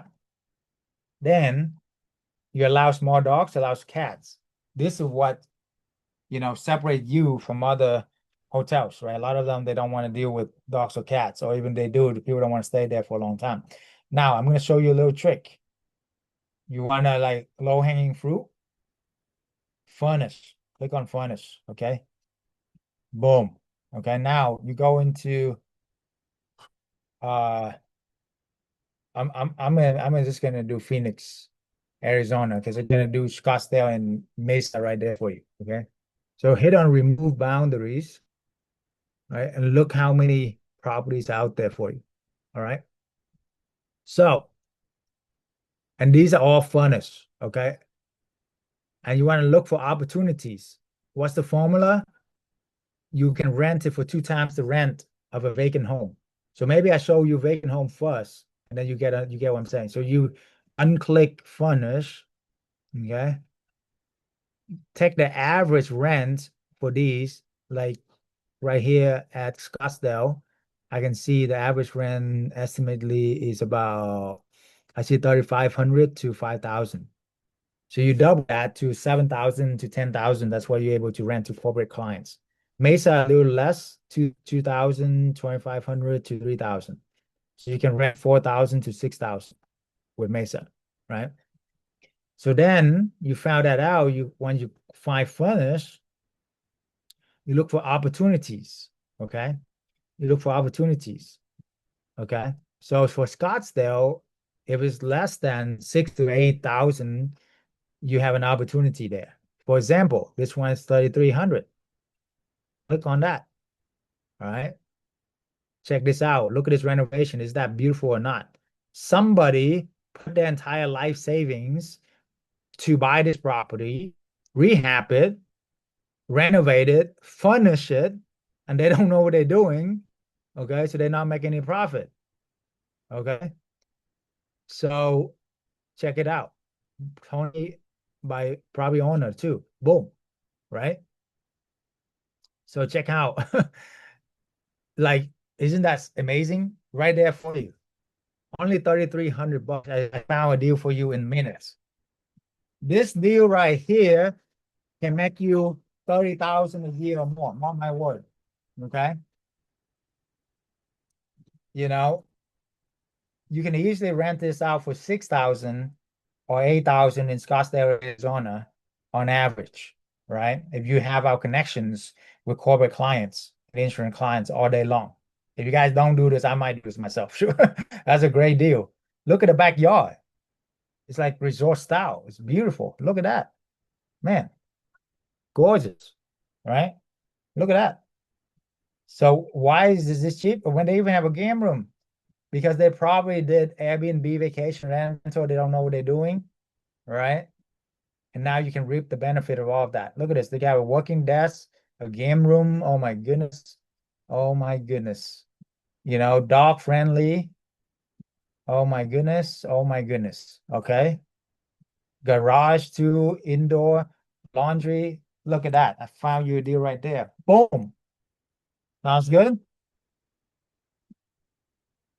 then you allow small dogs, allows cats. This is what separate you from other hotels, right? A lot of them they don't want to deal with dogs or cats, or even they do, the people don't want to stay there for a long time. Now I'm going to show you a little trick. You want to like low-hanging fruit? Furnish. Click on furnish. Okay. Boom. Okay. Now you go into I'm just gonna do Phoenix, Arizona, because I'm gonna do Scottsdale and Mesa right there for you. Okay. So hit on remove boundaries, right? And look how many properties out there for you. All right. So, and these are all furnished, okay? And you want to look for opportunities. What's the formula? You can rent it for 2 times the rent of a vacant home. So maybe I show you vacant home first, and then you get what I'm saying. So you unclick furnish, okay? Take the average rent for these, like right here at Scottsdale. I can see the average rent estimately is about, I see 3,500 to 5,000. So you double that to 7,000 to 10,000. That's what you're able to rent to corporate clients. Mesa a little less, to 2,000, 2,500 to 3,000. So you can rent 4,000 to 6,000 with Mesa, right? So then you found that out. When you find furnish, you look for opportunities. Okay, you look for opportunities. Okay, so for Scottsdale, if it's less than 6 to 8,000, you have an opportunity there. For example, this one is 3,300. Click on that. All right. Check this out. Look at this renovation. Is that beautiful or not? Somebody put their entire life savings to buy this property, rehab it, renovate it, furnish it, and they don't know what they're doing. Okay, so they're not making any profit. Okay, so check it out. Tony by property owner too. Boom, right? So check out. Like, isn't that amazing? Right there for you. Only 3,300 bucks. I found a deal for you in minutes. This deal right here can make you 30,000 a year or more. Mark my word. Okay. You know, you can easily rent this out for 6,000 or 8,000 in Scottsdale, Arizona on average, right? If you have our connections with corporate clients, insurance clients all day long. If you guys don't do this, I might do this myself. Sure. That's a great deal. Look at the backyard. It's like resort style. It's beautiful. Look at that. Man, gorgeous, right? Look at that. So why is this cheap? When they even have a game room? Because they probably did Airbnb vacation rental. They don't know what they're doing, right? And now you can reap the benefit of all of that. Look at this. They got a working desk, a game room. Oh my goodness. Oh my goodness. You know, dog friendly. Oh my goodness. Oh my goodness. Okay. Garage too, indoor laundry. Look at that. I found you a deal right there. Boom. Sounds good?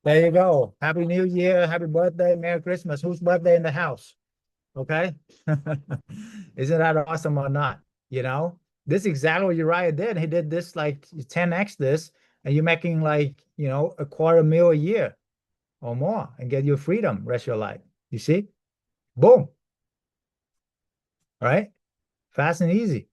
There you go. Happy New Year. Happy birthday. Merry Christmas. Whose birthday in the house? Okay. Isn't that awesome or not? You know, this is exactly what Uriah did. He did this like 10x this, and you're making like, you know, $250,000 a year or more and get your freedom rest of your life. You see? Boom. Right? Fast and easy.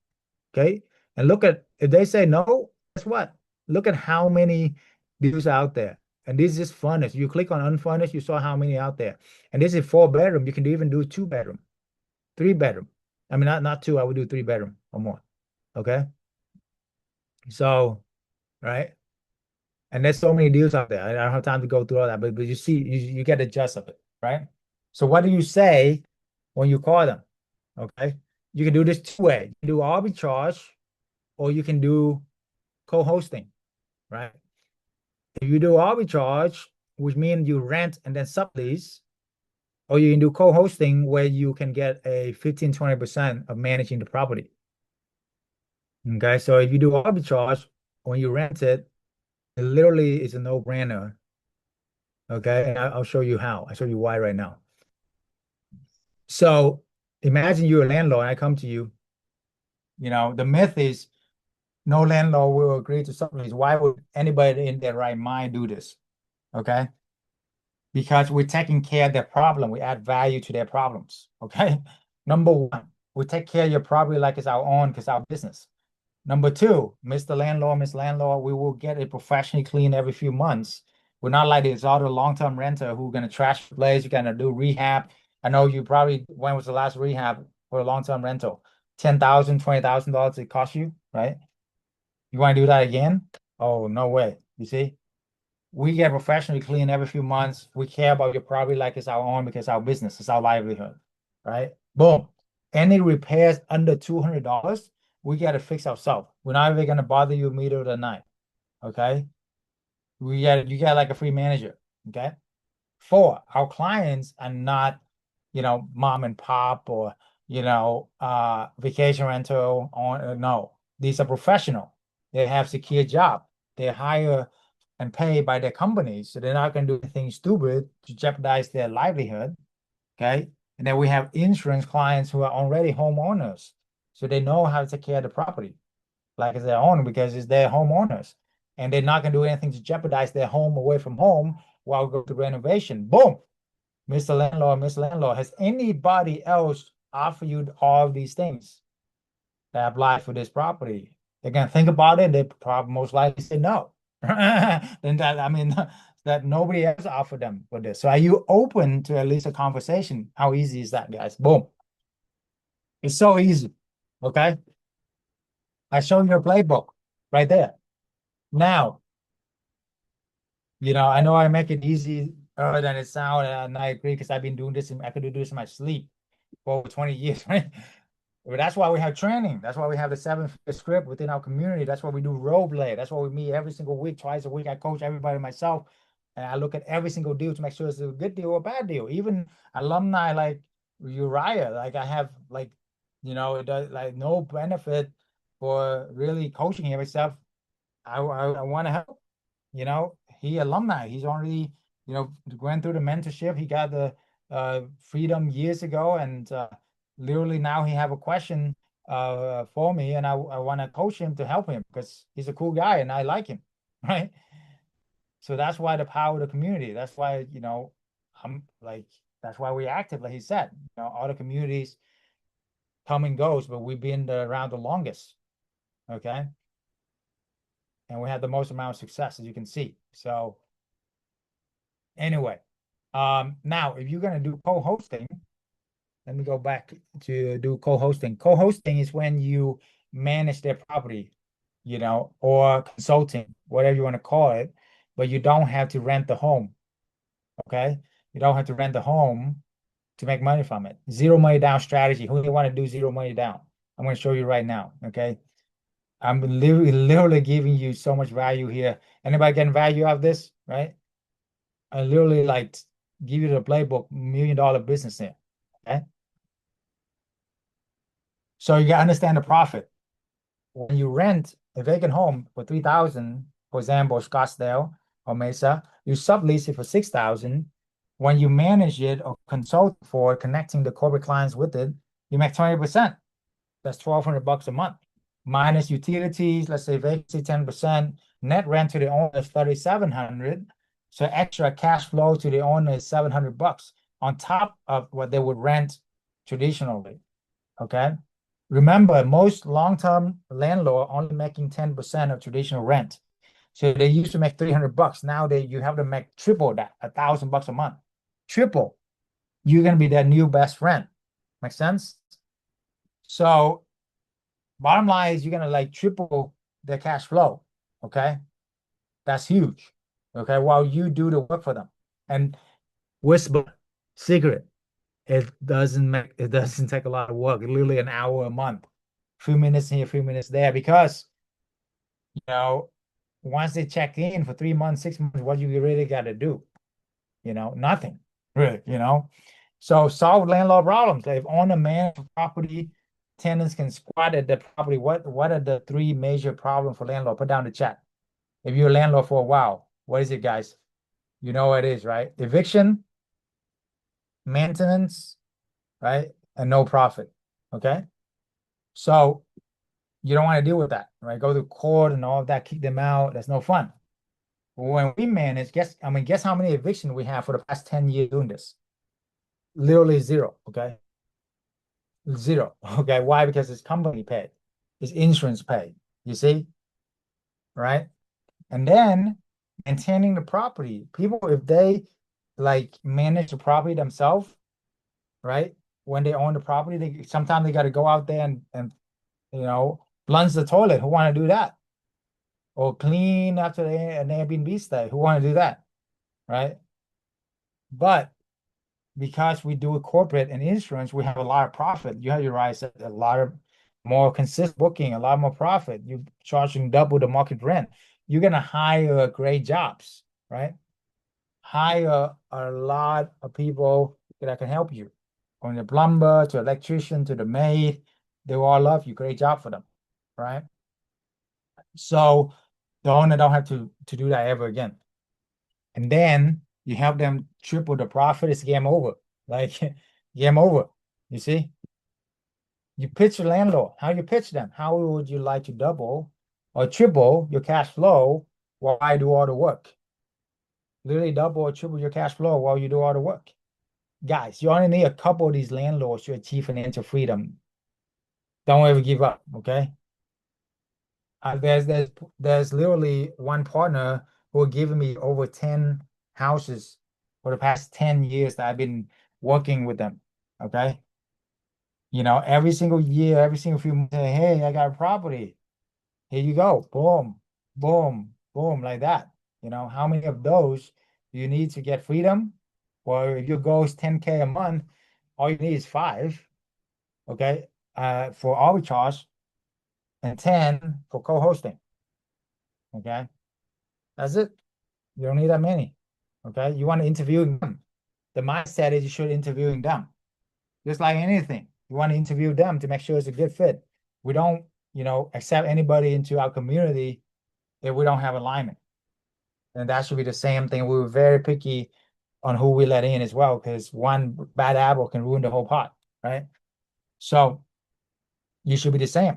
Okay. And look at, if they say no, guess what? Look at how many deals out there. And this is just furnished. You click on unfurnished, you saw how many out there. And this is 4 bedroom. You can even do 2 bedroom, 3 bedroom. I mean, not two, I would do 3 bedroom or more. Okay. So, right. And there's so many deals out there. I don't have time to go through all that, but you see, you get the gist of it, right? So what do you say when you call them? Okay. You can do this two-way. You can do arbitrage or you can do co-hosting, right? If you do arbitrage, which means you rent and then sublease, or you can do co-hosting where you can get a 15-20% of managing the property. Okay, so if you do arbitrage, when you rent it, it literally is a no-brainer. Okay, and I'll show you how. I'll show you why right now. So imagine you're a landlord and I come to you. You know, the myth is no landlord will agree to sublease. Why would anybody in their right mind do this? Okay. Because we're taking care of their problem. We add value to their problems. Okay. Number one, we take care of your property like it's our own because our business. Number two, Mr. Landlord, Miss Landlord, we will get it professionally clean every few months. We're not like this other long-term renter who's gonna trash the place, you're gonna do rehab. I know you probably, when was the last rehab for a long-term rental? $10,000, $20,000 it cost you, right? You want to do that again? Oh, no way. You see? We get professionally clean every few months. We care about your property like it's our own because it's our business, it's our livelihood, right? Boom. Any repairs under $200, we got to fix ourselves. We're not even going to bother you middle of the night, okay? You got like a free manager, okay? Four, our clients are not, you know, mom and pop or, you know, vacation rental on, no. These are professional. They have secure job. They hire and pay by their companies, so they're not going to do anything stupid to jeopardize their livelihood. Okay. And then we have insurance clients who are already homeowners, so they know how to take care of the property like it's their own because it's their homeowners, and they're not going to do anything to jeopardize their home away from home while go to renovation. Boom, Mr. Landlord, Miss Landlord. Has anybody else offered you all of these things that apply for this property? They're gonna think about it. They probably most likely say no. Then that, I mean, that nobody else offered them for this. So are you open to at least a conversation? How easy is that, guys? Boom. It's so easy. Okay. I showed you a playbook right there. Now, you know, I know I make it easy than it sounds, and I agree because I've been doing this, and I could do this in my sleep for over 20 years, right? But that's why we have training. That's why we have the 7-figure script within our community. That's why we do role play. That's why we meet every single week, twice a week. I coach everybody myself, and I look at every single deal to make sure it's a good deal or a bad deal. Even alumni like Uriah, like I have like, it does like no benefit for really coaching him except I want to help. He alumni. He's already, going through the mentorship. He got the freedom years ago, and literally now he have a question for me, and I want to coach him to help him because he's a cool guy and I like him, right? So that's why the power of the community. That's why, I'm like, that's why we're active, like he said. All the communities come and goes, but we've been around the longest. Okay. And we had the most amount of success, as you can see. So anyway, now if you're gonna do co-hosting, let me go back to do co-hosting. Co-hosting is when you manage their property, or consulting, whatever you want to call it, but you don't have to rent the home. Okay, you don't have to rent the home to make money from it. Zero money down strategy. Who do you want to do zero money down? I'm going to show you right now. Okay. I'm literally giving you so much value here. Anybody getting value out of this, right? I literally like give you the playbook, $1 million business here. Okay. So you gotta understand the profit. When you rent a vacant home for 3,000, for example, Scottsdale or Mesa, you sublease it for 6,000. When you manage it or consult for connecting the corporate clients with it, you make 20%. That's $1,200 a month. Minus utilities, let's say vacancy 10%, net rent to the owner is 3,700. So extra cash flow to the owner is $700 on top of what they would rent traditionally. Okay. Remember, most long-term landlord only making 10% of traditional rent. So they used to make $300. Now you have to make triple that, $1,000 a month. Triple. You're gonna be their new best friend. Make sense? So bottom line is you're gonna like triple their cash flow. Okay. That's huge. Okay. While you do the work for them. And whisper secret. It doesn't take a lot of work. Literally an hour a month. Few minutes here, few minutes there. Because once they check in for 3 months, 6 months, what you really gotta do? Nothing. Really, So solve landlord problems. If owner manage property, tenants can squat at the property. What are the 3 major problems for landlord? Put down the chat. If you're a landlord for a while, what is it, guys? You know what it is, right? Eviction, maintenance, right? And no profit. Okay. So you don't want to deal with that, right? Go to court and all of that, kick them out. That's no fun. When we manage, guess how many evictions we have for the past 10 years doing this? Literally zero. Okay. Zero. Okay. Why? Because it's company paid, it's insurance paid. You see, right? And then maintaining the property. People, if they like manage the property themselves, right? When they own the property, sometimes they got to go out there and plunge the toilet. Who want to do that? Or clean after an Airbnb stay. Who want to do that? Right? But because we do a corporate and insurance, we have a lot of profit. You have your rights, a lot of more consistent booking, a lot more profit. You're charging double the market rent. You're gonna hire great jobs, right? Hire a lot of people that can help you. From the plumber to electrician to the maid, they will all love you. Great job for them, right? So the owner don't have to do that ever again. And then you help them triple the profit, it's game over. Like game over. You see? You pitch your landlord. How you pitch them? How would you like to double or triple your cash flow while I do all the work? Literally double or triple your cash flow while you do all the work. Guys, you only need a couple of these landlords to achieve financial freedom. Don't ever give up, okay? There's literally one partner who giving me over 10 houses for the past 10 years that I've been working with them. Okay. Every single year, every single few months, say, hey, I got a property. Here you go. Boom, boom, boom, like that. How many of those you need to get freedom, or if your goal is 10K a month, all you need is 5, okay, for arbitrage and 10 for co-hosting, okay? That's it. You don't need that many, okay? You want to interview them. The mindset is you should interviewing them. Just like anything, you want to interview them to make sure it's a good fit. We don't, accept anybody into our community if we don't have alignment. And that should be the same thing. We were very picky on who we let in as well, because one bad apple can ruin the whole pot, right? So you should be the same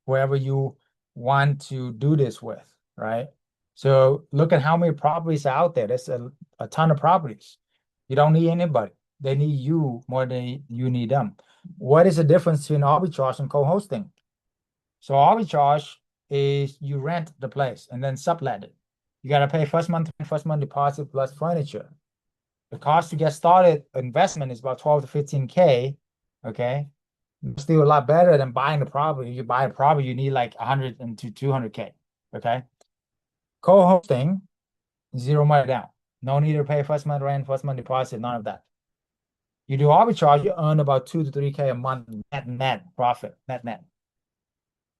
wherever you want to do this with, right? So look at how many properties are out there. There's a ton of properties. You don't need anybody. They need you more than you need them. What is the difference between arbitrage and co-hosting? So arbitrage is you rent the place and then sublet it. You got to pay first month deposit plus furniture. The cost to get started investment is about 12 to 15K. Okay. Still a lot better than buying the property. You buy a property, you need like 100 to 200K. Okay. Co-hosting, 0 money down. No need to pay first month rent, first month deposit, none of that. You do arbitrage, you earn about 2 to 3K a month net profit, net.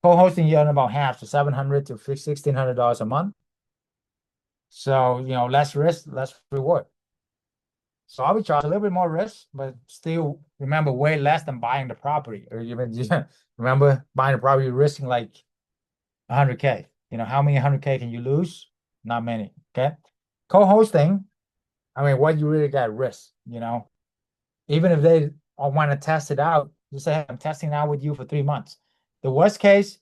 Co-hosting, you earn about half, so $700 to $1,600 a month. So, less risk, less reward. So arbitrage, a little bit more risk, but still, remember, way less than buying the property. Or even remember, buying the property, you're risking like 100K. How many 100K can you lose? Not many. Okay. Co-hosting, I mean, what you really got risk, even if they want to test it out, just say, hey, I'm testing it out with you for 3 months. The worst case,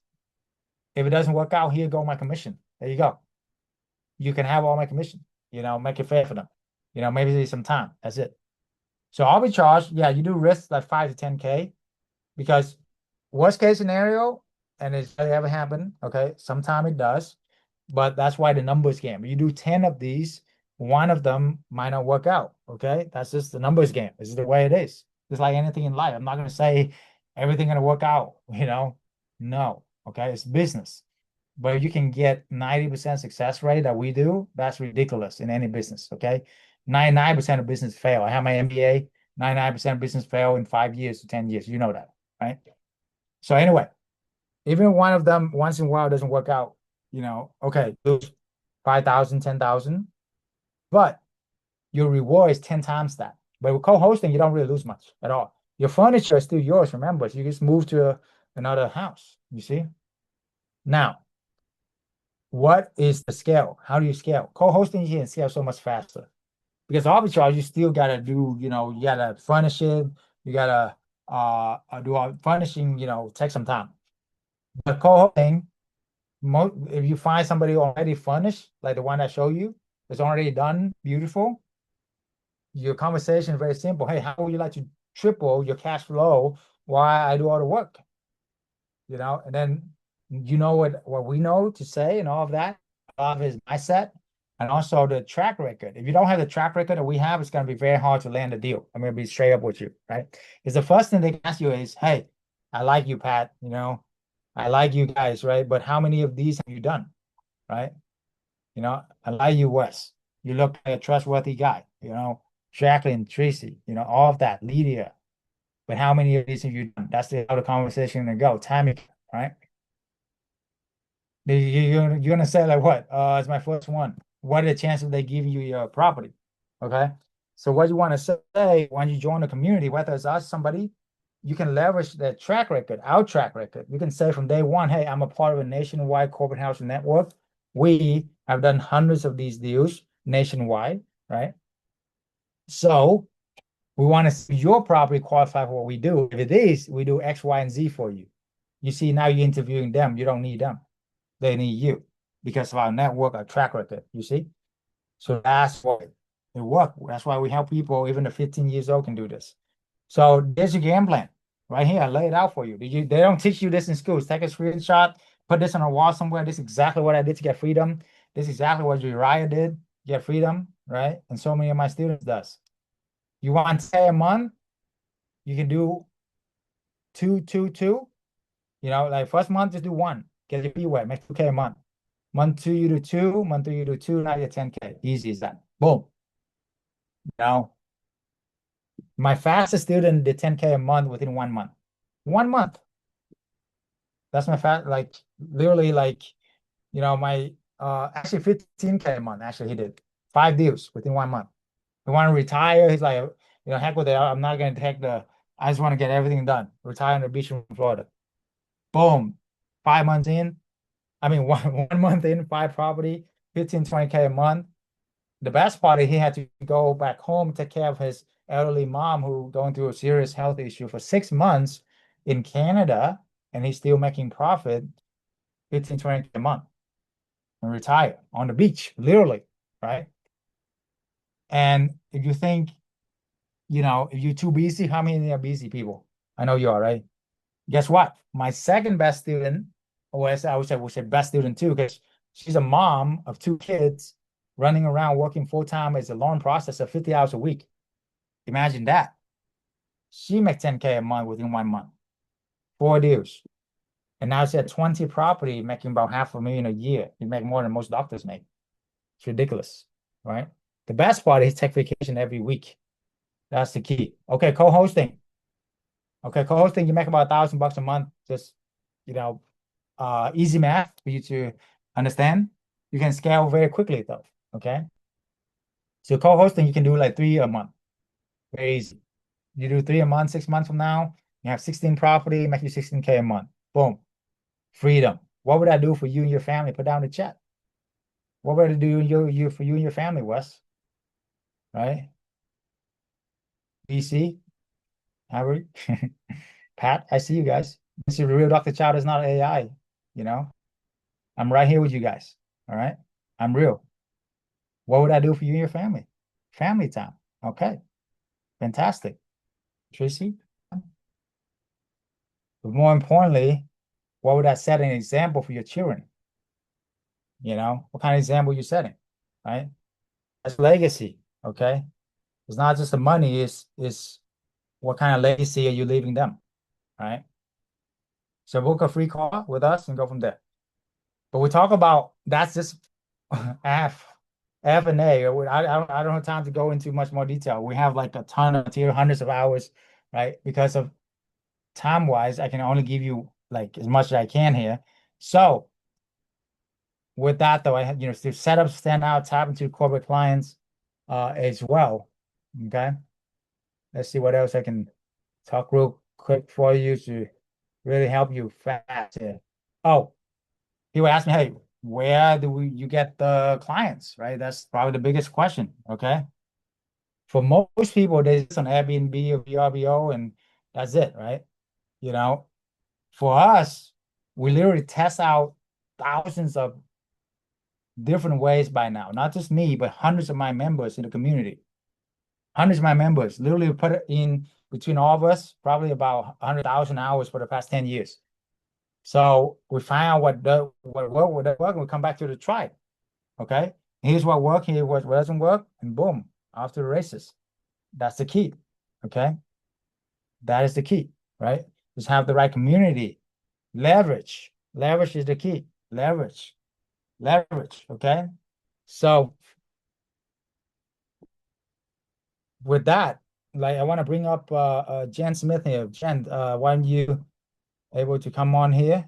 if it doesn't work out, here go my commission. There you go. You can have all my commission, make it fair for them. Maybe some time. That's it. So arbitrage, yeah, you do risk like 5 to 10K, because worst case scenario, and it's ever happen, okay, sometime it does, but that's why the numbers game. You do 10 of these, one of them might not work out, okay? That's just the numbers game. This is the way it is. Just like anything in life. I'm not going to say everything going to work out, no, okay? It's business. But if you can get 90% success rate that we do, that's ridiculous in any business, okay? 99% of business fail. I have my MBA, 99% of business fail in 5 years to 10 years. You know that, right? So anyway, even one of them once in a while doesn't work out, okay, lose 5,000, 10,000, but your reward is 10 times that. But with co-hosting, you don't really lose much at all. Your furniture is still yours, remember. So you just move to another house, you see? Now, what is the scale? How do you scale? Co-hosting, you can scale so much faster. Because arbitrage, you still gotta do, you gotta furnish it, you gotta do all furnishing, take some time. But co-hosting, if you find somebody already furnished, like the one I show you, it's already done, beautiful, your conversation is very simple. Hey, how would you like to triple your cash flow while I do all the work? And then what we know to say and all of that, all of his mindset, and also the track record. If you don't have the track record that we have, it's going to be very hard to land a deal. I'm going to be straight up with you, right? Because the first thing they can ask you is, hey, I like you, Pat, I like you guys, right? But how many of these have you done, right? I like you, Wes. You look like a trustworthy guy, Jacqueline, Tracy, all of that, Lydia. But how many of these have you done? That's how the conversation going to go. Tammy, right? You're going to say like, what? It's my first one. What are the chances of they giving you your property? Okay. So what you want to say when you join the community, whether it's us, somebody, you can leverage the track record, our track record. You can say from day one, hey, I'm a part of a nationwide corporate housing network. We have done hundreds of these deals nationwide, right? So we want to see your property qualify for what we do. If it is, we do X, Y, and Z for you. You see, now you're interviewing them. You don't need them. They need you because of our network, our track record, you see? So that's why it works. That's why we help people, even the 15 years old can do this. So there's your game plan right here. I lay it out for you. They don't teach you this in schools. Take a screenshot, put this on a wall somewhere. This is exactly what I did to get freedom. This is exactly what Uriah did, get freedom, right? And so many of my students does. You want to say a month, you can do 2, 2, 2. Like first month, just do 1. Get your feet wet, make 2K a month. Month 2, you do 2. Month 3, you do 2. Now you're 10K. Easy as that. Boom. Now, my fastest student did 10K a month within 1 month. 1 month. That's my like literally like, my actually 15K a month. Actually, he did 5 deals within 1 month. He want to retire. He's like, heck with it. I'm not gonna take I just want to get everything done. Retire on the beach in Florida. Boom. 5 months in. I mean, one month in, 5 property, 15, 20K a month. The best part is he had to go back home, take care of his elderly mom who going through a serious health issue for 6 months in Canada, and he's still making profit, 15, 20K a month, and retire on the beach, literally, right? And if you think, if you're too busy, how many are busy people? I know you are, right? Guess what? My second best student, or I would say best student too, because she's a mom of 2 kids running around working full-time as a loan processor, 50 hours a week. Imagine that. She makes 10K a month within 1 month, 4 deals. And now she had 20 property making about $500,000 a year. You make more than most doctors make. It's ridiculous, right? The best part is take vacation every week. That's the key. Okay, co-hosting. Okay, co-hosting, you make about $1,000 a month. Just, easy math for you to understand. You can scale very quickly though. Okay. So co-hosting, you can do like 3 a month. Very easy. You do 3 a month, 6 months from now, you have 16 property, make you 16K a month. Boom. Freedom. What would I do for you and your family? Put down the chat. What would I do for you and your family, Wes? Right? BC, Howard, Pat, I see you guys. This is the real Dr. Chau is not AI, I'm right here with you guys. All right. I'm real. What would I do for you and your family? Family time. Okay. Fantastic. Tracy. But more importantly, what would I set an example for your children? What kind of example you setting? Right? That's legacy. Okay. It's not just the money, it's what kind of legacy are you leaving them? Right. So book a free call with us and go from there. But we talk about that's just F and A. I don't have time to go into much more detail. We have like a ton of material, hundreds of hours, right? Because of time wise, I can only give you like as much as I can here. So with that though, I had, to set up, stand out, tap into corporate clients as well. Okay. Let's see what else I can talk real quick for you to really help you fast here. Oh, people ask me, hey, where do you get the clients, right? That's probably the biggest question, okay? For most people, they're just on Airbnb or VRBO, and that's it, right? For us, we literally test out thousands of different ways by now. Not just me, but hundreds of my members in the community. Hundreds of my members literally put it in between all of us, probably about 100,000 hours for the past 10 years. So we find out what work, and we come back to the tribe. Okay. Here's what works, here's what doesn't work, and boom, off to the races. That's the key. Okay. That is the key, right? Just have the right community. Leverage. Leverage is the key. Leverage. Okay. So with that, like I want to bring up Jen Smith here. Jen, why don't you able to come on here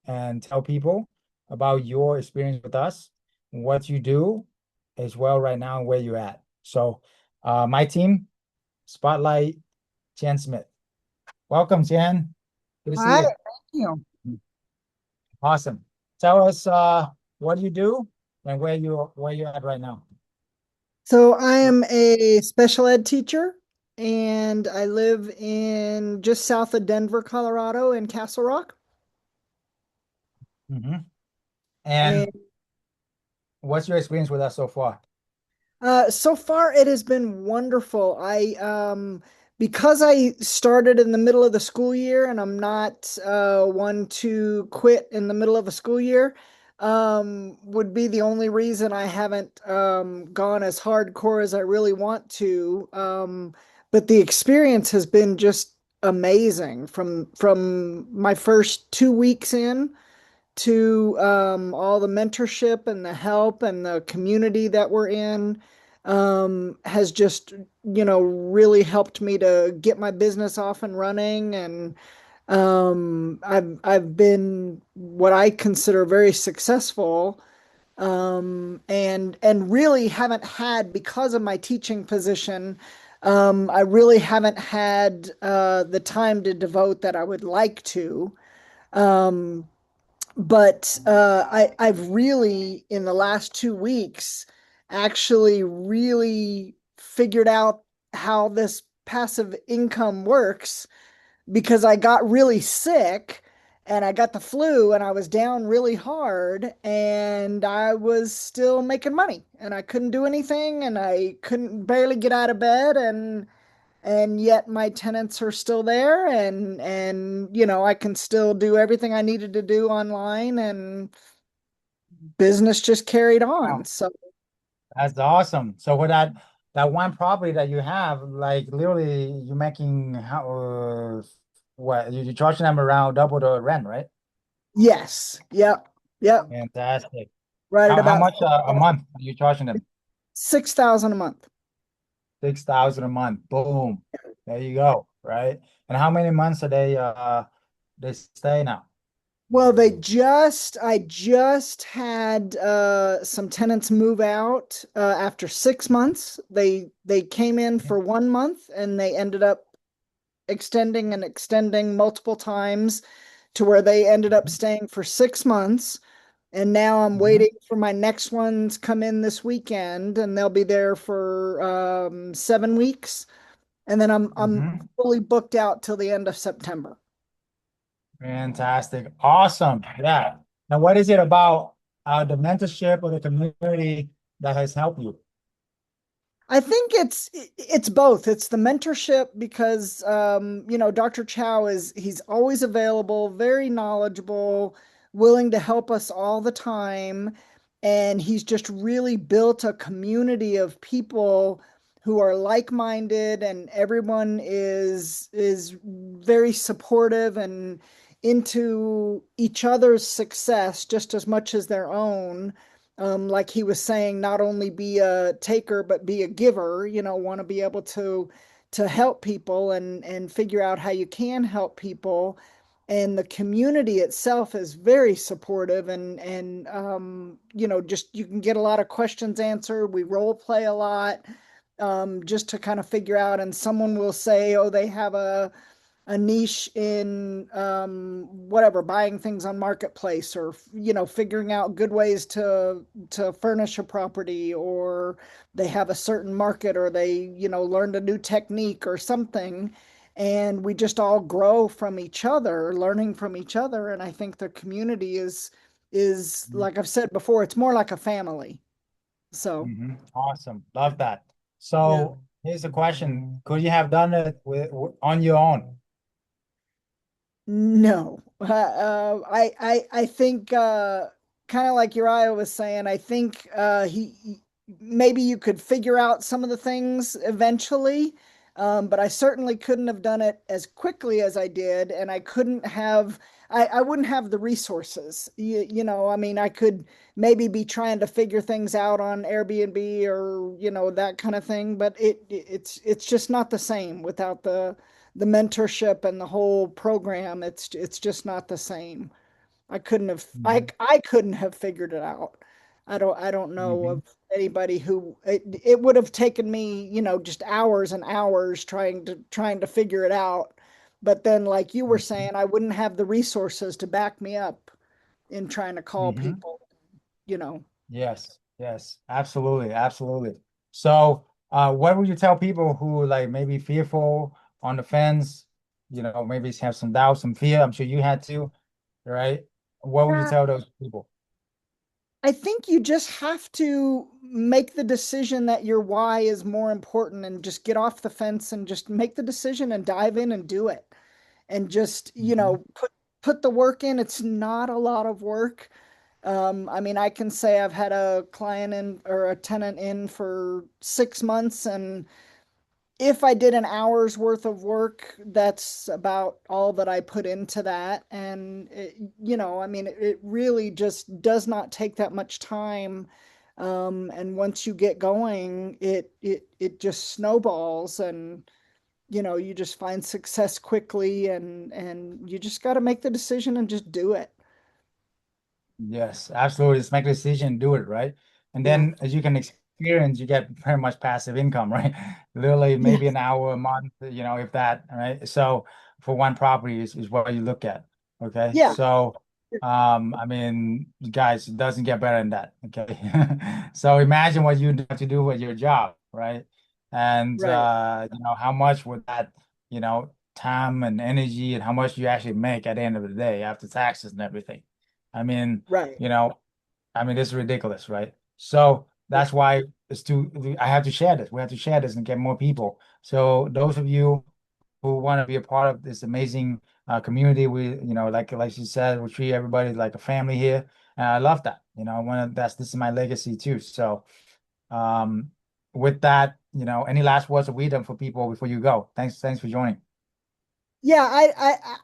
and tell people about your experience with us, what you do as well right now, and where you're at. So my team, Spotlight, Jen Smith. Welcome, Jen. Good to see Hi, you. thank you. Awesome. Tell us what you do and where you're at right now. So I am a special ed teacher and I live in just south of Denver, Colorado in Castle Rock. And And what's your experience with us so far? so far it has been wonderful. Because I started in the middle of the school year and I'm not one to quit in the middle of a school year, would be the only reason I haven't gone as hardcore as I really want to. But the experience has been just amazing from my first 2 weeks in to all the mentorship and the help and the community that we're in. has just, really helped me to get my business off and running. And I've been what I consider very successful, and really haven't had, because of my teaching position, I really haven't had the time to devote that I would like to. Um, but I've really, in the last 2 weeks, actually really figured out how this passive income works, because I got really sick and I got the flu and I was down really hard and I was still making money and I couldn't do anything and I couldn't barely get out of bed, and yet my tenants are still there, and I can still do everything I needed to do online, and business just carried on. Wow, So that's awesome. So with that one property that you have, like literally you're making how what you're charging them around double the rent, right? yes, yep, Fantastic. right at How about much a month are you charging them? 6,000 a month. 6,000 a month. Boom. There you go. Right. And how many months are they stay now? Well, I just had some tenants move out after 6 months. They came in for 1 month and they ended up extending and extending multiple times to where they ended up staying for 6 months. And now I'm Mm-hmm. waiting for my next ones come in this weekend, and they'll be there for 7 weeks. And then I'm Mm-hmm. fully booked out till the end of September. Fantastic. Awesome. Yeah. Now, what is it about the mentorship or the community that has helped you? I think it's both. It's the mentorship because Dr. Chau he's always available, very knowledgeable, willing to help us all the time, and he's just really built a community of people who are like-minded, and everyone is very supportive and into each other's success just as much as their own. Like he was saying, not only be a taker but be a giver. Want to be able to help people and figure out how you can help people. And the community itself is very supportive, and just you can get a lot of questions answered. We role play a lot, just to kind of figure out. And someone will say, oh, they have a niche in whatever, buying things on marketplace, or figuring out good ways to furnish a property, or they have a certain market, or they learned a new technique or something, and we just all grow from each other, learning from each other. And I think the community is like I've said before, it's more like a family. So Mm-hmm. Awesome. Love that. yeah. So here's a question. Could you have done it on your own? No, I think kind of like Uriah was saying. I think maybe you could figure out some of the things eventually, but I certainly couldn't have done it as quickly as I did, and I couldn't have. I wouldn't have the resources. I mean, I could maybe be trying to figure things out on Airbnb or that kind of thing, but it's just not the same without the mentorship and the whole program. It's just not the same. I couldn't have I Mm-hmm. I couldn't have figured it out. I don't know Mm-hmm. of anybody who it would have taken me, just hours and hours trying to figure it out. But then, like you were saying, I wouldn't have the resources to back me up in trying to call Mm-hmm. people, you know. Yes, yes, absolutely, absolutely. So, what would you tell people who like maybe fearful on the fence, maybe have some doubt, some fear? I'm sure you had to, right? What would you tell those people? I think you just have to make the decision that your why is more important, and just get off the fence and just make the decision and dive in and do it. And just, Hmm. put the work in. It's not a lot of work. I mean, I can say I've had a client in, or a tenant in, for 6 months, and if I did an hour's worth of work, that's about all that I put into that. And I mean, it really just does not take that much time. And once you get going, it just snowballs, and you just find success quickly, and you just got to make the decision and just do it. Yes, absolutely. Just make a decision, do it, right? And Yeah. then as you can experience, you get very much passive income, right? Literally maybe an hour a month, if that, right? So for one property is what you look at. Okay. Yeah. So I mean, guys, it doesn't get better than that. Okay. So imagine what you have to do with your job, right? And Right. how much would that, time and energy and how much you actually make at the end of the day after taxes and everything. I mean, Right. this is ridiculous, right? So Yeah. that's why I have to share this. We have to share this and get more people. So those of you who want to be a part of this amazing community, like you said, we treat everybody like a family here. And I love that. This is my legacy too. So um, with that, any last words of wisdom for people before you go? Thanks for joining. Yeah,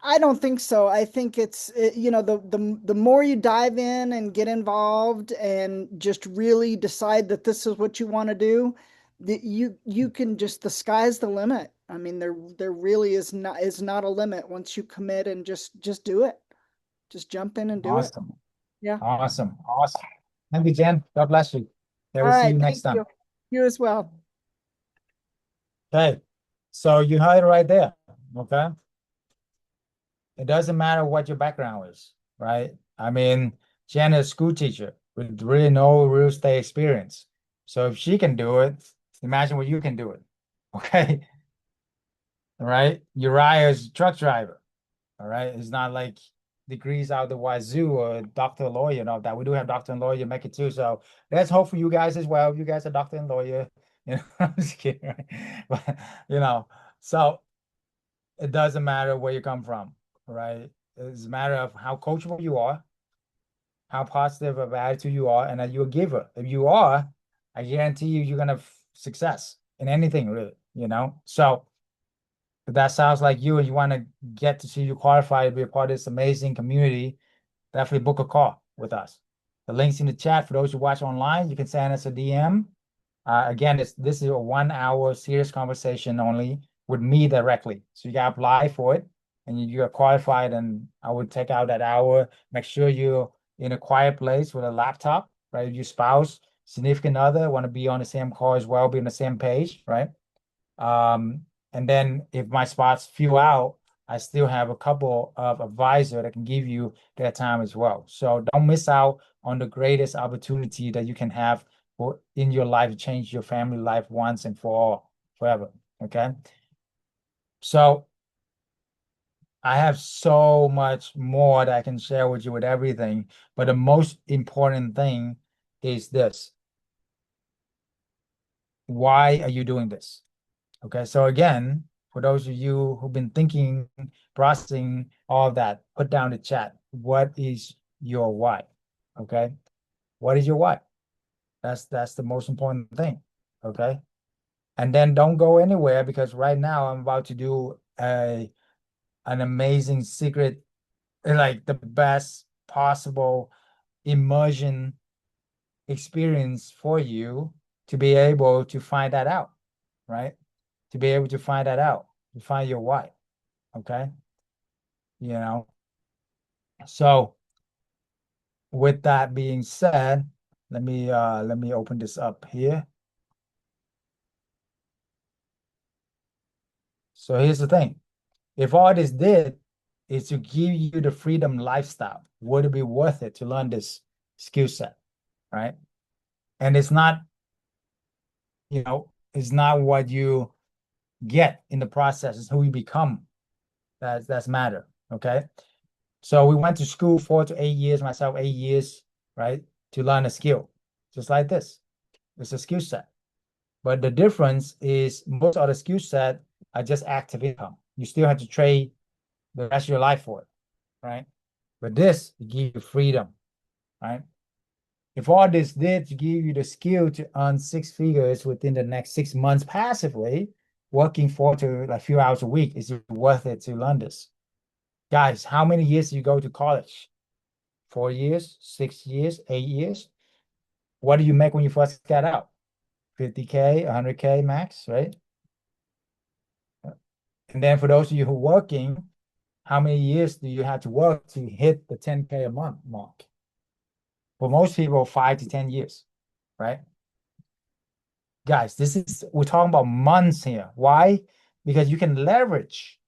I don't think so. I think the more you dive in and get involved and just really decide that this is what you want to do, that you can just, the sky's the limit. I mean, there really is not a limit once you commit and just do it. Just jump in and do it. Awesome. Yeah. Awesome. Awesome. Thank you, Jen. God bless you. Okay, All we'll see right. you next Thank time. you. You as well. Okay. So you heard it right there. Okay. It doesn't matter what your background is, right? I mean, Jen is a school teacher with really no real estate experience. So if she can do it, imagine what you can do it. Okay. All right. Uriah is a truck driver. All right. It's not like degrees out the wazoo or doctor, lawyer, and all that. We do have doctor and lawyer make it too. So let's hope for you guys as well. You guys are doctor and lawyer. I'm just kidding, right? But so it doesn't matter where you come from, right? It's a matter of how coachable you are, how positive of attitude you are, and that you're a giver. If you are, I guarantee you're gonna have success in anything, really. So if that sounds like you and you want to get to see you qualify to be a part of this amazing community, definitely book a call with us. The link's in the chat for those who watch online. You can send us a DM. Again, this is a 1 hour serious conversation only with me directly. So you got to apply for it and you are qualified. And I would take out that hour. Make sure you're in a quiet place with a laptop, right? Your spouse, significant other want to be on the same call as well, be on the same page, right? And then if my spots fill out, I still have a couple of advisors that can give you their time as well. So don't miss out on the greatest opportunity that you can have in your life to change your family life once and for all, forever. Okay. So I have so much more that I can share with you with everything, but the most important thing is this. Why are you doing this? Okay, so again, for those of you who've been thinking, processing all of that, put down the chat. What is your why? Okay, what is your why? That's the most important thing. Okay, and then don't go anywhere because right now I'm about to do an amazing secret, like the best possible immersion experience for you to be able to find that out, right? To be able to find that out, to find your why. Okay. You know, so with that being said, let me open this up here. So here's the thing. If all this did is to give you the freedom lifestyle, would it be worth it to learn this skill set? Right. And it's not what you get in the process, it's who you become. That's matter. Okay. So we went to school 4 to 8 years, myself 8 years, right, to learn a skill, just like this. It's a skill set. But the difference is most of the skill set are just active income. You still have to trade the rest of your life for it, right? But this gives you freedom, right? If all this did to give you the skill to earn six figures within the next 6 months passively, working 4 to a few hours a week, is it worth it to learn this? Guys, how many years do you go to college? 4 years, 6 years, 8 years? What do you make when you first get out? 50K, 100K max, right? And then for those of you who are working, how many years do you have to work to hit the 10K a month mark? For most people, 5 to 10 years, right? Guys, we're talking about months here. Why? Because you can leverage.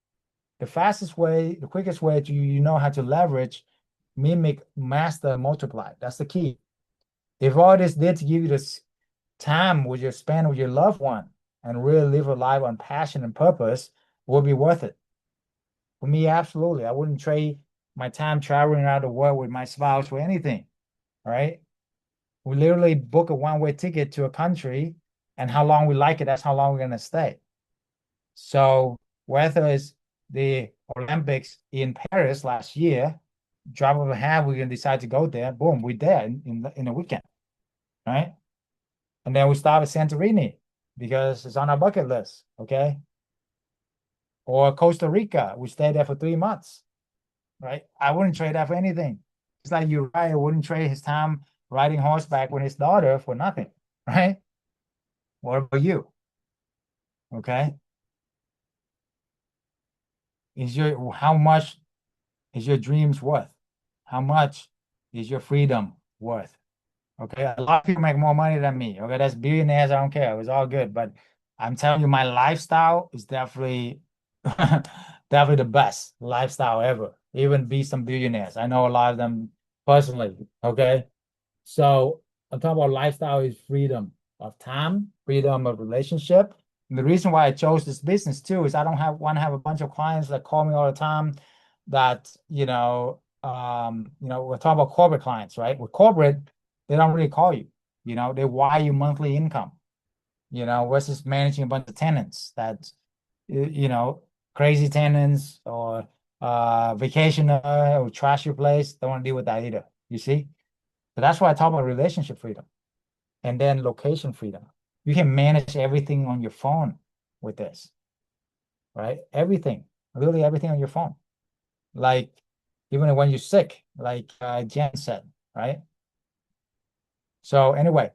The fastest way, the quickest way to you know how to leverage, mimic, master, multiply. That's the key. If all this did to give you this time with your spend with your loved one and really live a life on passion and purpose, will be worth it. For me, absolutely. I wouldn't trade my time traveling around the world with my spouse for anything. Right? We literally book a one-way ticket to a country, and how long we like it, that's how long we're gonna stay. So whether it's the Olympics in Paris last year, drop of a hat, we're gonna decide to go there. Boom, we're there in a weekend, right? And then we stop at Santorini because it's on our bucket list, okay? Or Costa Rica, we stay there for 3 months, right? I wouldn't trade that for anything. It's like Uriah wouldn't trade his time riding horseback with his daughter for nothing, right? What about you? Okay. How much is your dreams worth? How much is your freedom worth? Okay. A lot of people make more money than me. Okay. That's billionaires. I don't care. It was all good. But I'm telling you, my lifestyle is definitely definitely the best lifestyle ever. Even be some billionaires. I know a lot of them personally. Okay. So I'm talking about lifestyle is freedom of time, freedom of relationship. And the reason why I chose this business too is I don't want to have a bunch of clients that call me all the time that, we're talking about corporate clients, right? With corporate, they don't really call you, they wire you monthly income, versus managing a bunch of tenants that, crazy tenants or vacationer who trash your place. Don't want to deal with that either. You see? So that's why I talk about relationship freedom and then location freedom. You can manage everything on your phone with this, right? Everything, literally everything on your phone. Like even when you're sick, like Jen said, right? So anyway,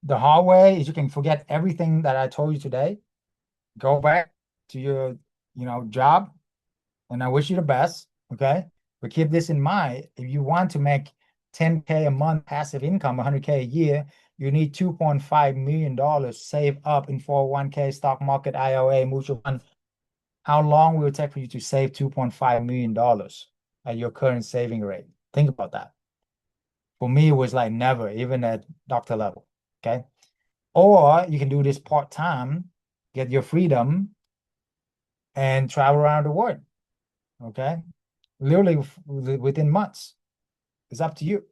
the hard way is you can forget everything that I told you today. Go back to your, job, and I wish you the best. Okay. But keep this in mind. If you want to make 10K a month passive income, 100K a year, you need $2.5 million saved up in 401K, stock market, IRA, mutual fund. How long will it take for you to save $2.5 million at your current saving rate? Think about that. For me, it was like never, even at doctor level. Okay. Or you can do this part-time, get your freedom, and travel around the world. Okay. Literally within months. It's up to you.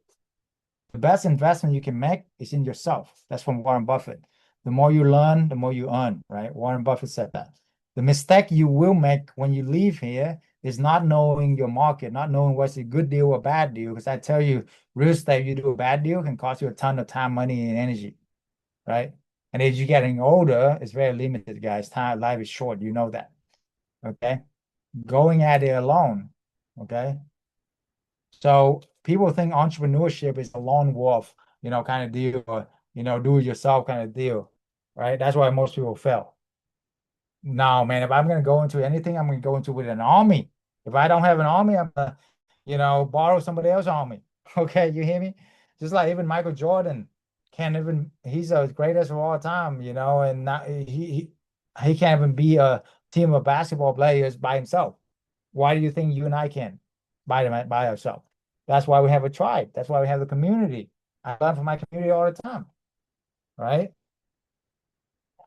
The best investment you can make is in yourself. That's from Warren Buffett. The more you learn, the more you earn, right? Warren Buffett said that. The mistake you will make when you leave here is not knowing your market, not knowing what's a good deal or bad deal. Because I tell you, real estate, you do a bad deal, can cost you a ton of time, money, and energy, right? And as you're getting older, it's very limited, guys. Time, life is short. You know that, okay? Going at it alone, okay? So people think entrepreneurship is a lone wolf, kind of deal, or, do it yourself kind of deal, right? That's why most people fail. No, man, if I'm going to go into anything, I'm going to go into with an army. If I don't have an army, I'm going to, borrow somebody else's army. Okay, you hear me? Just like even Michael Jordan he's the greatest of all time, and not, he can't even be a team of basketball players by himself. Why do you think you and I can by ourselves? That's why we have a tribe. That's why we have the community. I learn from my community all the time, right?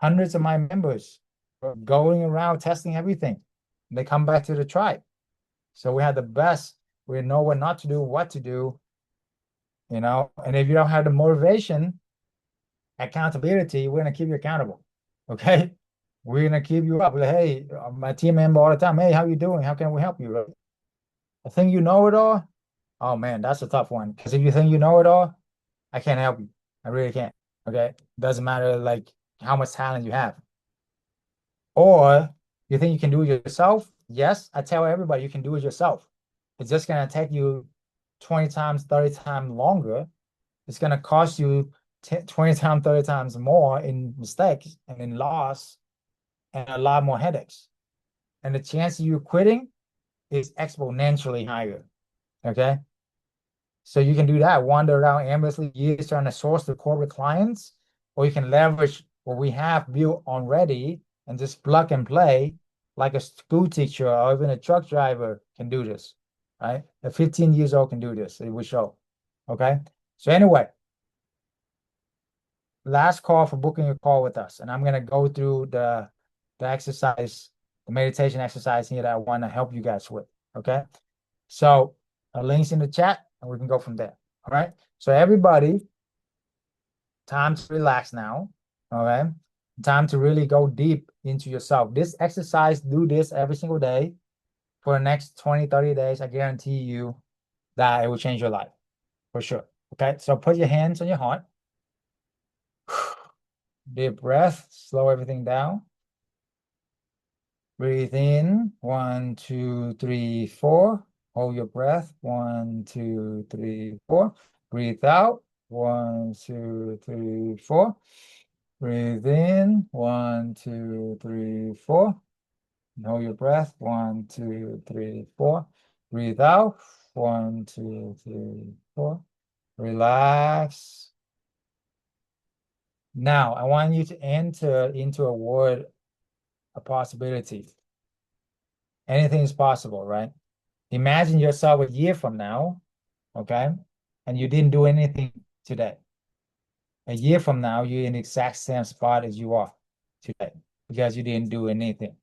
Hundreds of my members are going around testing everything. They come back to the tribe. So we have the best. We know what not to do, what to do, and if you don't have the motivation, accountability, we're going to keep you accountable. Okay. We're going to keep you up. Like, hey, my team member all the time. Hey, how you doing? How can we help you? Right? I think you know it all. Oh man, that's a tough one. Because if you think you know it all, I can't help you. I really can't. Okay. Doesn't matter like how much talent you have. Or you think you can do it yourself? Yes, I tell everybody you can do it yourself. It's just gonna take you 20 times, 30 times longer, it's going to cost you 20 times, 30 times more in mistakes and in loss and a lot more headaches. And the chance of you quitting is exponentially higher. Okay. So you can do that, wander around aimlessly years trying to source the corporate clients, or you can leverage what we have built already and just plug and play like a school teacher or even a truck driver can do this, right? A 15 years old can do this, it will show. Okay. So anyway, last call for booking a call with us. And I'm going to go through the exercise, the meditation exercise here that I want to help you guys with. Okay. So links in the chat and we can go from there. All right. So everybody, time to relax now. All right. Time to really go deep into yourself. This exercise, do this every single day for the next 20, 30 days. I guarantee you that it will change your life for sure. Okay. So put your hands on your heart. Deep breath, slow everything down. Breathe in, 1, 2, 3, 4. Hold your breath, 1, 2, 3, 4. Breathe out, 1, 2, 3, 4. Breathe in, 1, 2, 3, 4. And hold your breath, 1, 2, 3, 4. Breathe out, 1, 2, 3, 4. Relax. Now, I want you to enter into a word, a possibility. Anything is possible, right? Imagine yourself a year from now, okay? And you didn't do anything today. A year from now, you're in the exact same spot as you are today because you didn't do anything.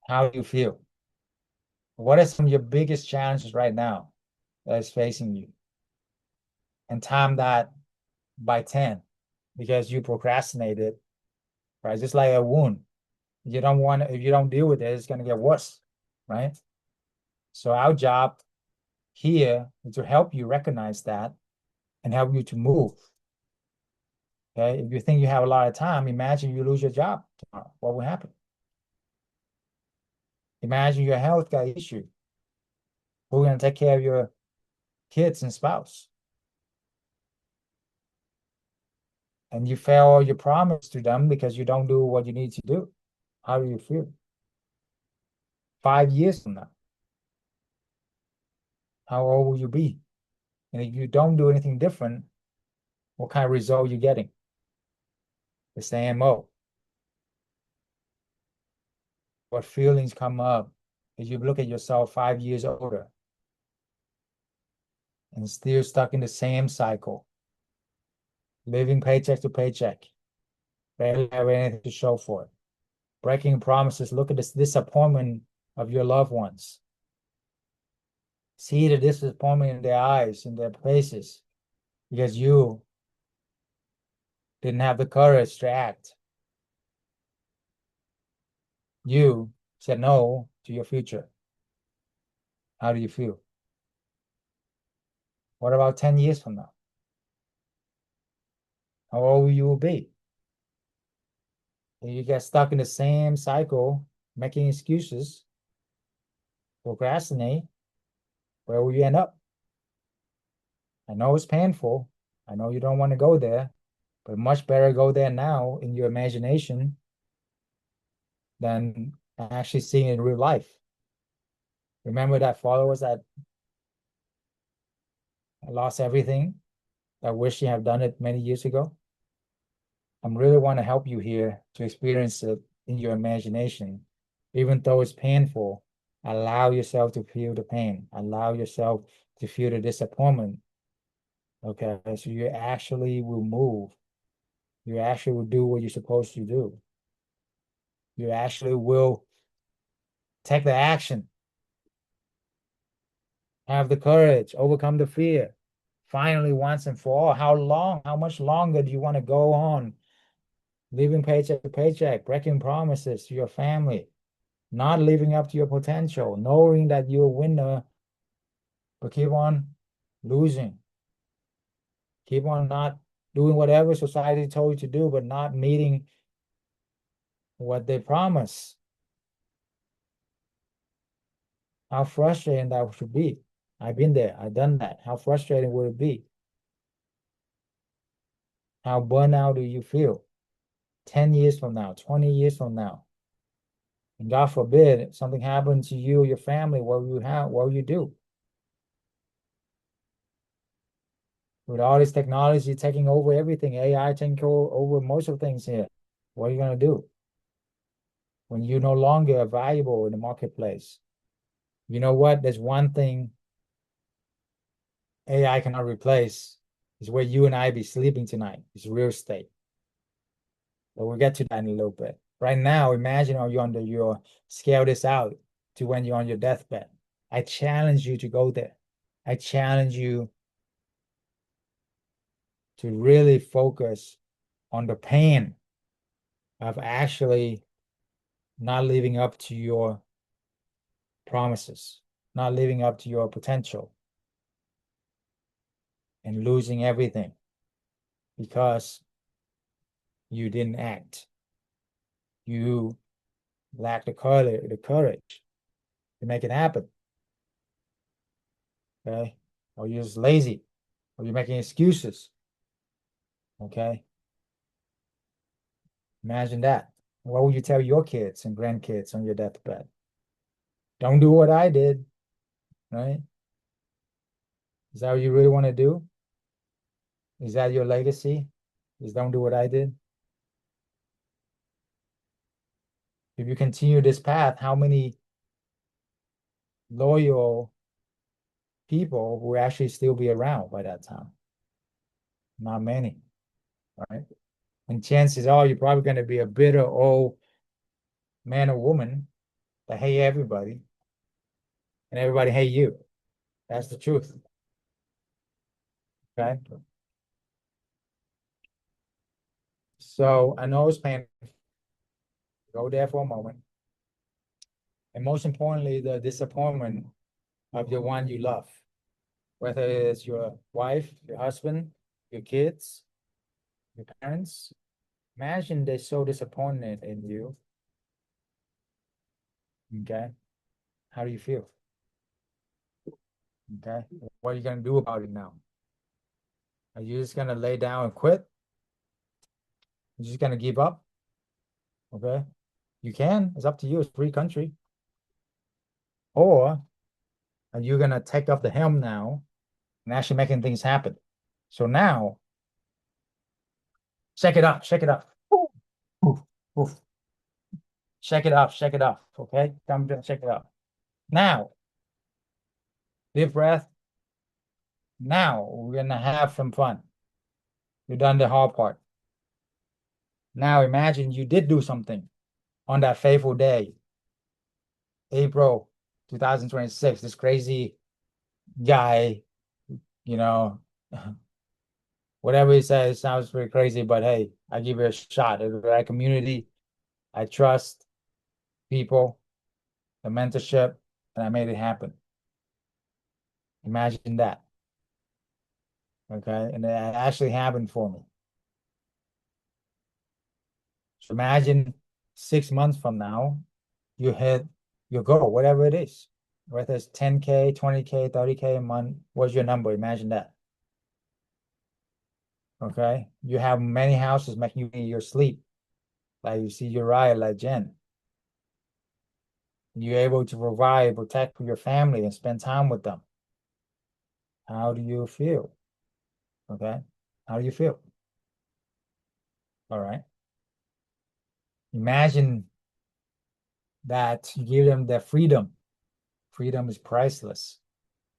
How do you feel? What are some of your biggest challenges right now that is facing you? And time that by 10 because you procrastinated, right? Just like a wound. You don't want to, if you don't deal with it, it's going to get worse, right? So our job here is to help you recognize that and help you to move. Okay, if you think you have a lot of time, imagine you lose your job tomorrow. What will happen? Imagine your health got issue. Who's going to take care of your kids and spouse? And you fail all your promise to them because you don't do what you need to do. How do you feel? 5 years from now, how old will you be? And if you don't do anything different, what kind of result are you getting? The same MO. What feelings come up as you look at yourself 5 years older and still stuck in the same cycle, living paycheck to paycheck, barely have anything to show for it, breaking promises. Look at this disappointment of your loved ones. See the disappointment in their eyes, in their faces, because you didn't have the courage to act. You said no to your future. How do you feel? What about 10 years from now? How old you will be? If you get stuck in the same cycle, making excuses, procrastinate, where will you end up? I know it's painful. I know you don't want to go there, but much better go there now in your imagination than actually seeing it in real life. Remember that followers that lost everything, that wish you have done it many years ago? I really want to help you here to experience it in your imagination. Even though it's painful, allow yourself to feel the pain. Allow yourself to feel the disappointment. Okay, so you actually will move. You actually will do what you're supposed to do. You actually will take the action. Have the courage, overcome the fear. Finally, once and for all, how long, how much longer do you want to go on living paycheck to paycheck, breaking promises to your family, not living up to your potential, knowing that you're a winner, but keep on losing. Keep on not doing whatever society told you to do, but not meeting what they promise. How frustrating that should be. I've been there. I've done that. How frustrating would it be? How burnout do you feel 10 years from now, 20 years from now? And God forbid something happened to you or your family, what will you do? With all this technology taking over everything, AI taking over most of things here, what are you going to do when you're no longer valuable in the marketplace? You know what? There's one thing AI cannot replace is where you and I be sleeping tonight. It's real estate. But we'll get to that in a little bit. Right now, imagine scale this out to when you're on your deathbed. I challenge you to go there. I challenge you to really focus on the pain of actually not living up to your promises, not living up to your potential, and losing everything because you didn't act. You lack the courage to make it happen. Okay? Or you're just lazy, or you're making excuses. Okay? Imagine that. What would you tell your kids and grandkids on your deathbed? Don't do what I did, right? Is that what you really want to do? Is that your legacy? Is don't do what I did? If you continue this path, how many loyal people will actually still be around by that time? Not many, right? And chances are you're probably going to be a bitter old man or woman that hate everybody and everybody hate you. That's the truth. Okay. So I know it's painful. Go there for a moment. And most importantly, the disappointment of the one you love, whether it's your wife, your husband, your kids, your parents. Imagine they're so disappointed in you. Okay. How do you feel? Okay. What are you going to do about it now? Are you just going to lay down and quit? You're just going to give up? Okay. You can. It's up to you. It's a free country. Or are you going to take up the helm now and actually making things happen? So now, shake it up, shake it up. Oof, oof, oof. Shake it up, shake it up. Okay? Come shake it up. Now, deep breath. Now, we're going to have some fun. You've done the hard part. Now, imagine you did do something on that fateful day, April 2026. This crazy guy, you know, whatever he says sounds pretty crazy, but hey, I give it a shot. It's the right community. I trust people, the mentorship, and I made it happen. Imagine that. Okay. And it actually happened for me. So imagine 6 months from now, you hit your goal, whatever it is, whether it's 10K, 20K, 30K a month. What's your number? Imagine that. Okay. You have many houses making you in your sleep. Like you see Uriah, like Jen. You're able to provide, protect your family and spend time with them. How do you feel? Okay. How do you feel? All right. Imagine that you give them their freedom. Freedom is priceless.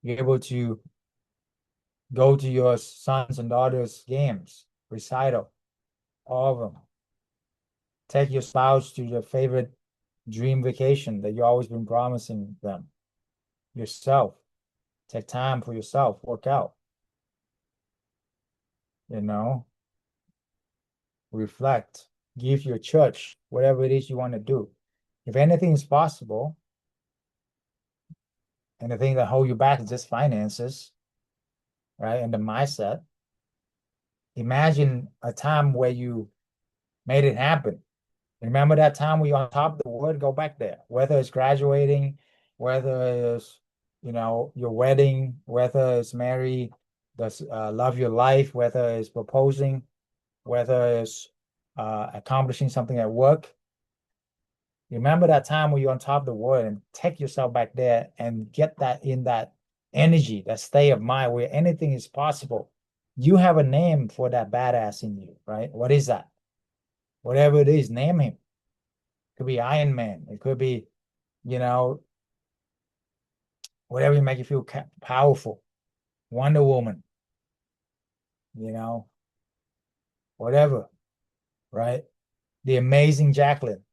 You're able to go to your sons and daughters' games, recital, all of them. Take your spouse to your favorite dream vacation that you've always been promising them. Yourself. Take time for yourself. Work out. You know, reflect. Give your church whatever it is you want to do. If anything is possible, and the thing that hold you back is just finances, right? And the mindset. Imagine a time where you made it happen. Remember that time when you're on top of the world? Go back there. Whether it's graduating, whether it's you know, your wedding, whether it's marry, the love your life, whether it's proposing, whether it's accomplishing something at work. Remember that time when you're on top of the world, and take yourself back there and get that in that energy, that state of mind where anything is possible. You have a name for that badass in you, right? What is that? Whatever it is, name him. It could be Iron Man. It could be, you know, whatever you make you feel powerful. Wonder Woman, you know, whatever, right? The Amazing Jacqueline,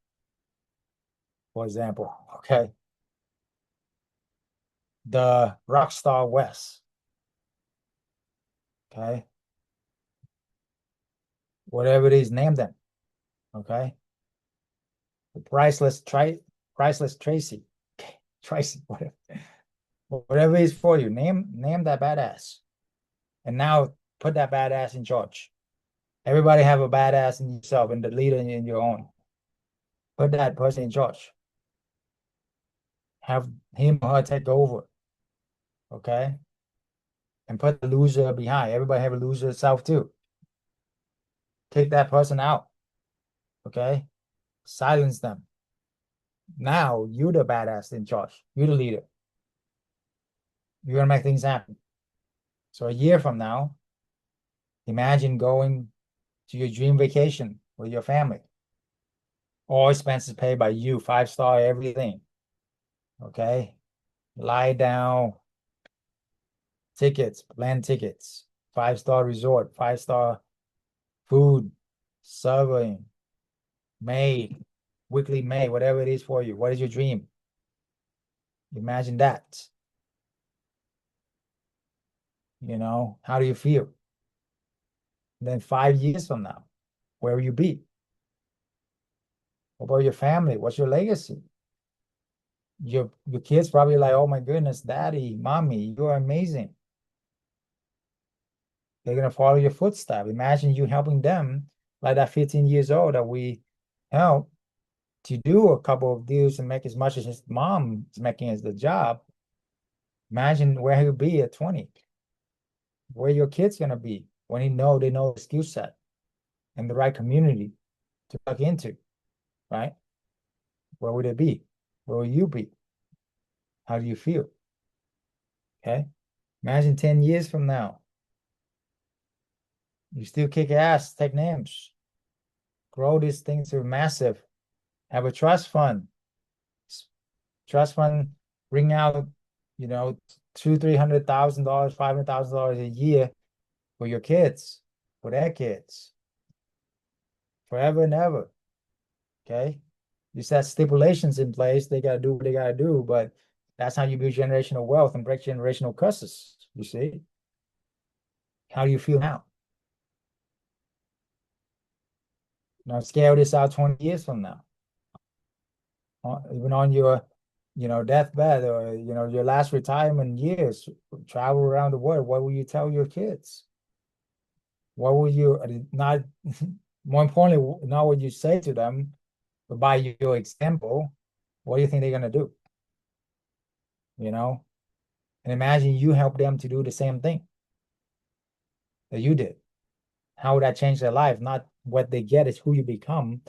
for example, okay? The Rockstar West, okay? Whatever it is, name them, okay? The Priceless Tracy, okay? Tracy, whatever it is for you, name that badass. And now put that badass in charge. Everybody have a badass in yourself and the leader in your own. Put that person in charge. Have him or her take over, okay? And put the loser behind. Everybody have a loser self too. Take that person out, okay? Silence them. Now you're the badass in charge. You're the leader. You're gonna make things happen. So a year from now, imagine going to your dream vacation with your family. All expenses paid by you, 5-star everything. Okay? Lie down, tickets, plane tickets, 5-star resort, 5-star food, serving, maid, weekly maid, whatever it is for you. What is your dream? Imagine that. You know, how do you feel? And then 5 years from now, where will you be? What about your family? What's your legacy? Your kids probably like, oh my goodness, daddy, mommy, you're amazing. They're gonna follow your footsteps. Imagine you helping them, like that 15 years old that we help to do a couple of deals and make as much as his mom is making as the job. Imagine where he'll be at 20, where your kid's gonna be when they know the skill set and the right community to plug into, right? Where would it be? Where will you be? How do you feel? Okay. Imagine 10 years from now. You still kick ass, take names, grow these things to massive. Have a trust fund. Trust fund bring out, you know, $200,000, $300,000, $500,000 a year for your kids, for their kids, forever and ever. Okay. You set stipulations in place. They gotta do what they gotta do, but that's how you build generational wealth and break generational curses. You see? How do you feel now? Now scale this out 20 years from now. Even on your, you know, deathbed or, you know, your last retirement years, travel around the world. What will you tell your kids? What will you not, more importantly, not what you say to them, but by your example, what do you think they're gonna do? You know? And imagine you help them to do the same thing that you did. How would that change their life? Not what they get, is who you become,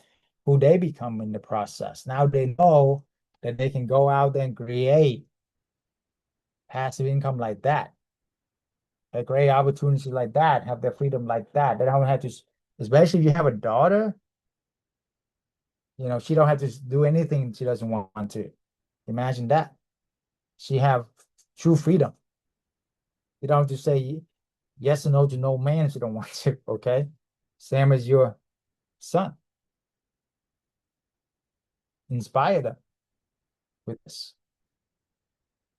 who they become in the process. Now they know that they can go out there and create passive income like that, a great opportunity like that, have their freedom like that. They don't have to, especially if you have a daughter, you know, she don't have to do anything she doesn't want to. Imagine that. She have true freedom. You don't have to say yes or no to no man if you don't want to, okay? Same as your son. Inspire them with this.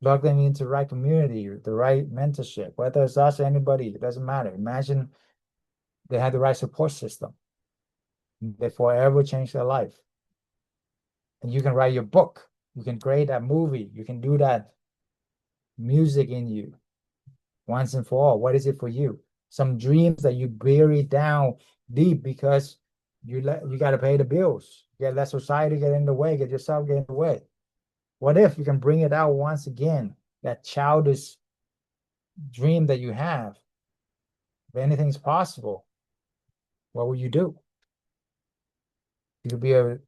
Plug them into the right community, the right mentorship, whether it's us or anybody, it doesn't matter. Imagine they have the right support system. They forever change their life. And you can write your book. You can create that movie. You can do that music in you once and for all. What is it for you? Some dreams that you bury down deep because you got to pay the bills. You let society get in the way, get yourself get in the way. What if you can bring it out once again that childish dream that you have, if anything's possible, what will you do? You could be a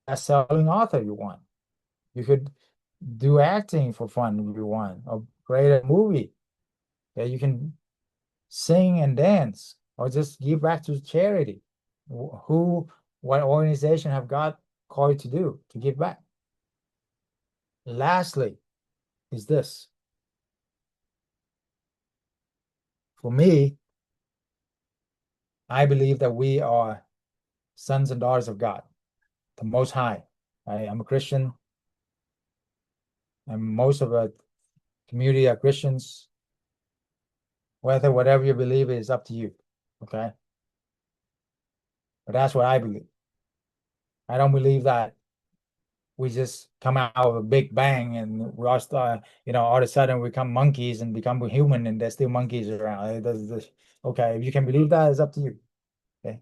best-selling author you want. You could do acting for fun if you want, or create a movie that you can sing and dance, or just give back to charity. What organization have God called you to do to give back? Lastly, is this. For me, I believe that we are sons and daughters of God, the Most High. I'm a Christian, and most of the community are Christians. Whatever you believe is up to you, okay? But that's what I believe. I don't believe that we just come out of a big bang and we all start, all of a sudden we become monkeys and become human and there's still monkeys around. Okay, if you can believe that, it's up to you. Okay.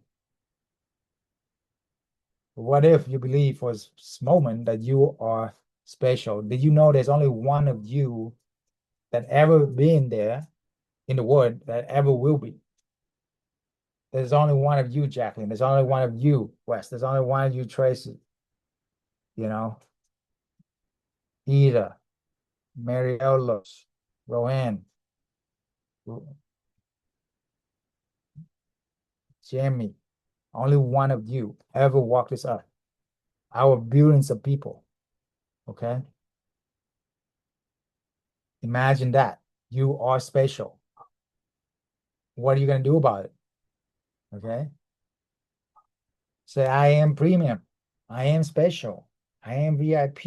What if you believe for this moment that you are special? Did you know there's only one of you that ever been there in the world that ever will be? There's only one of you, Jacqueline. There's only one of you, Wes. There's only one of you, Tracy. Ida, Mary Ellos, Roanne, Jamie. Only one of you ever walked this earth. Our billions of people. Okay? Imagine that. You are special. What are you going to do about it? Okay? Say, I am premium. I am special. I am VIP.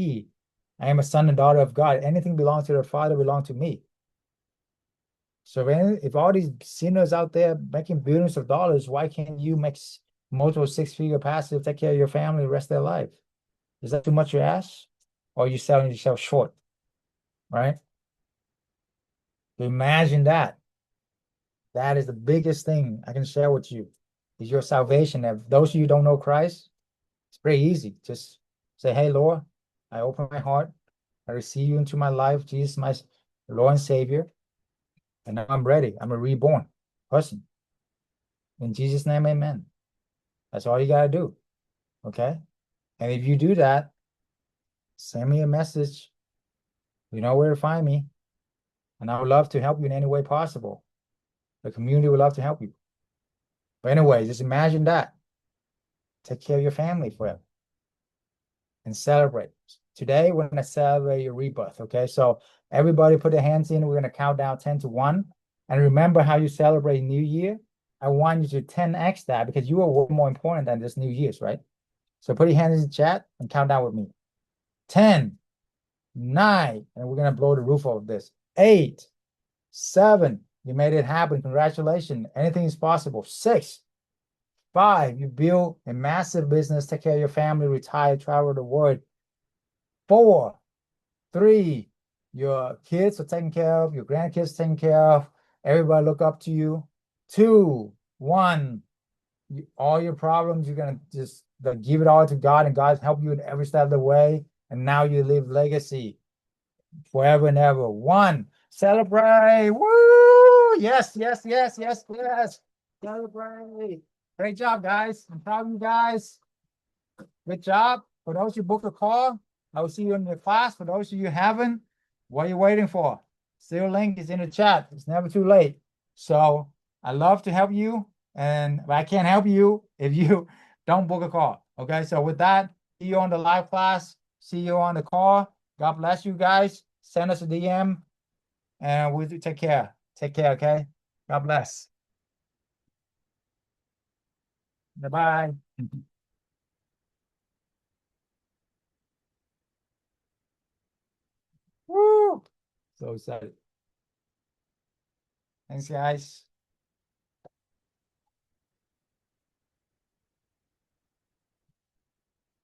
I am a son and daughter of God. Anything belongs to the Father belongs to me. So if all these sinners out there making billions of dollars, why can't you make multiple six-figure passive, take care of your family the rest of their life? Is that too much to ask? Or are you selling yourself short? Right? Imagine that. That is the biggest thing I can share with you, is your salvation. If those of you who don't know Christ, it's pretty easy. Just say, hey, Lord, I open my heart. I receive you into my life. Jesus, my Lord and Savior. And now I'm ready. I'm a reborn person. In Jesus' name, amen. That's all you got to do. Okay? And if you do that, send me a message. You know where to find me. And I would love to help you in any way possible. The community would love to help you. But anyway, just imagine that. Take care of your family forever. And celebrate. Today, we're going to celebrate your rebirth. Okay? So everybody put their hands in. We're going to count down 10 to 1. And remember how you celebrate New Year? I want you to 10x that, because you are way more important than this New Year's, right? So put your hands in the chat and count down with me. 10, 9, and we're going to blow the roof off this. 8, 7, you made it happen. Congratulations. Anything is possible. 6, 5, you build a massive business, take care of your family, retire, travel the world. 4, 3, your kids are taken care of, your grandkids taken care of, everybody look up to you. 2, 1, all your problems, you're going to just give it all to God, and God help you in every step of the way. And now you live legacy forever and ever. 1, celebrate. Woo! Yes, yes, yes, yes, yes. Celebrate. Great job, guys. I'm proud of you guys. Good job. For those who book a call, I will see you in the class. For those of you who haven't, what are you waiting for? Still link is in the chat. It's never too late. So I love to help you, and I can't help you if you don't book a call. Okay, so with that, see you on the live class. See you on the call. God bless you guys. Send us a DM, and we'll take care. Take care, okay? God bless. Bye-bye. Woo! So excited. Thanks, guys.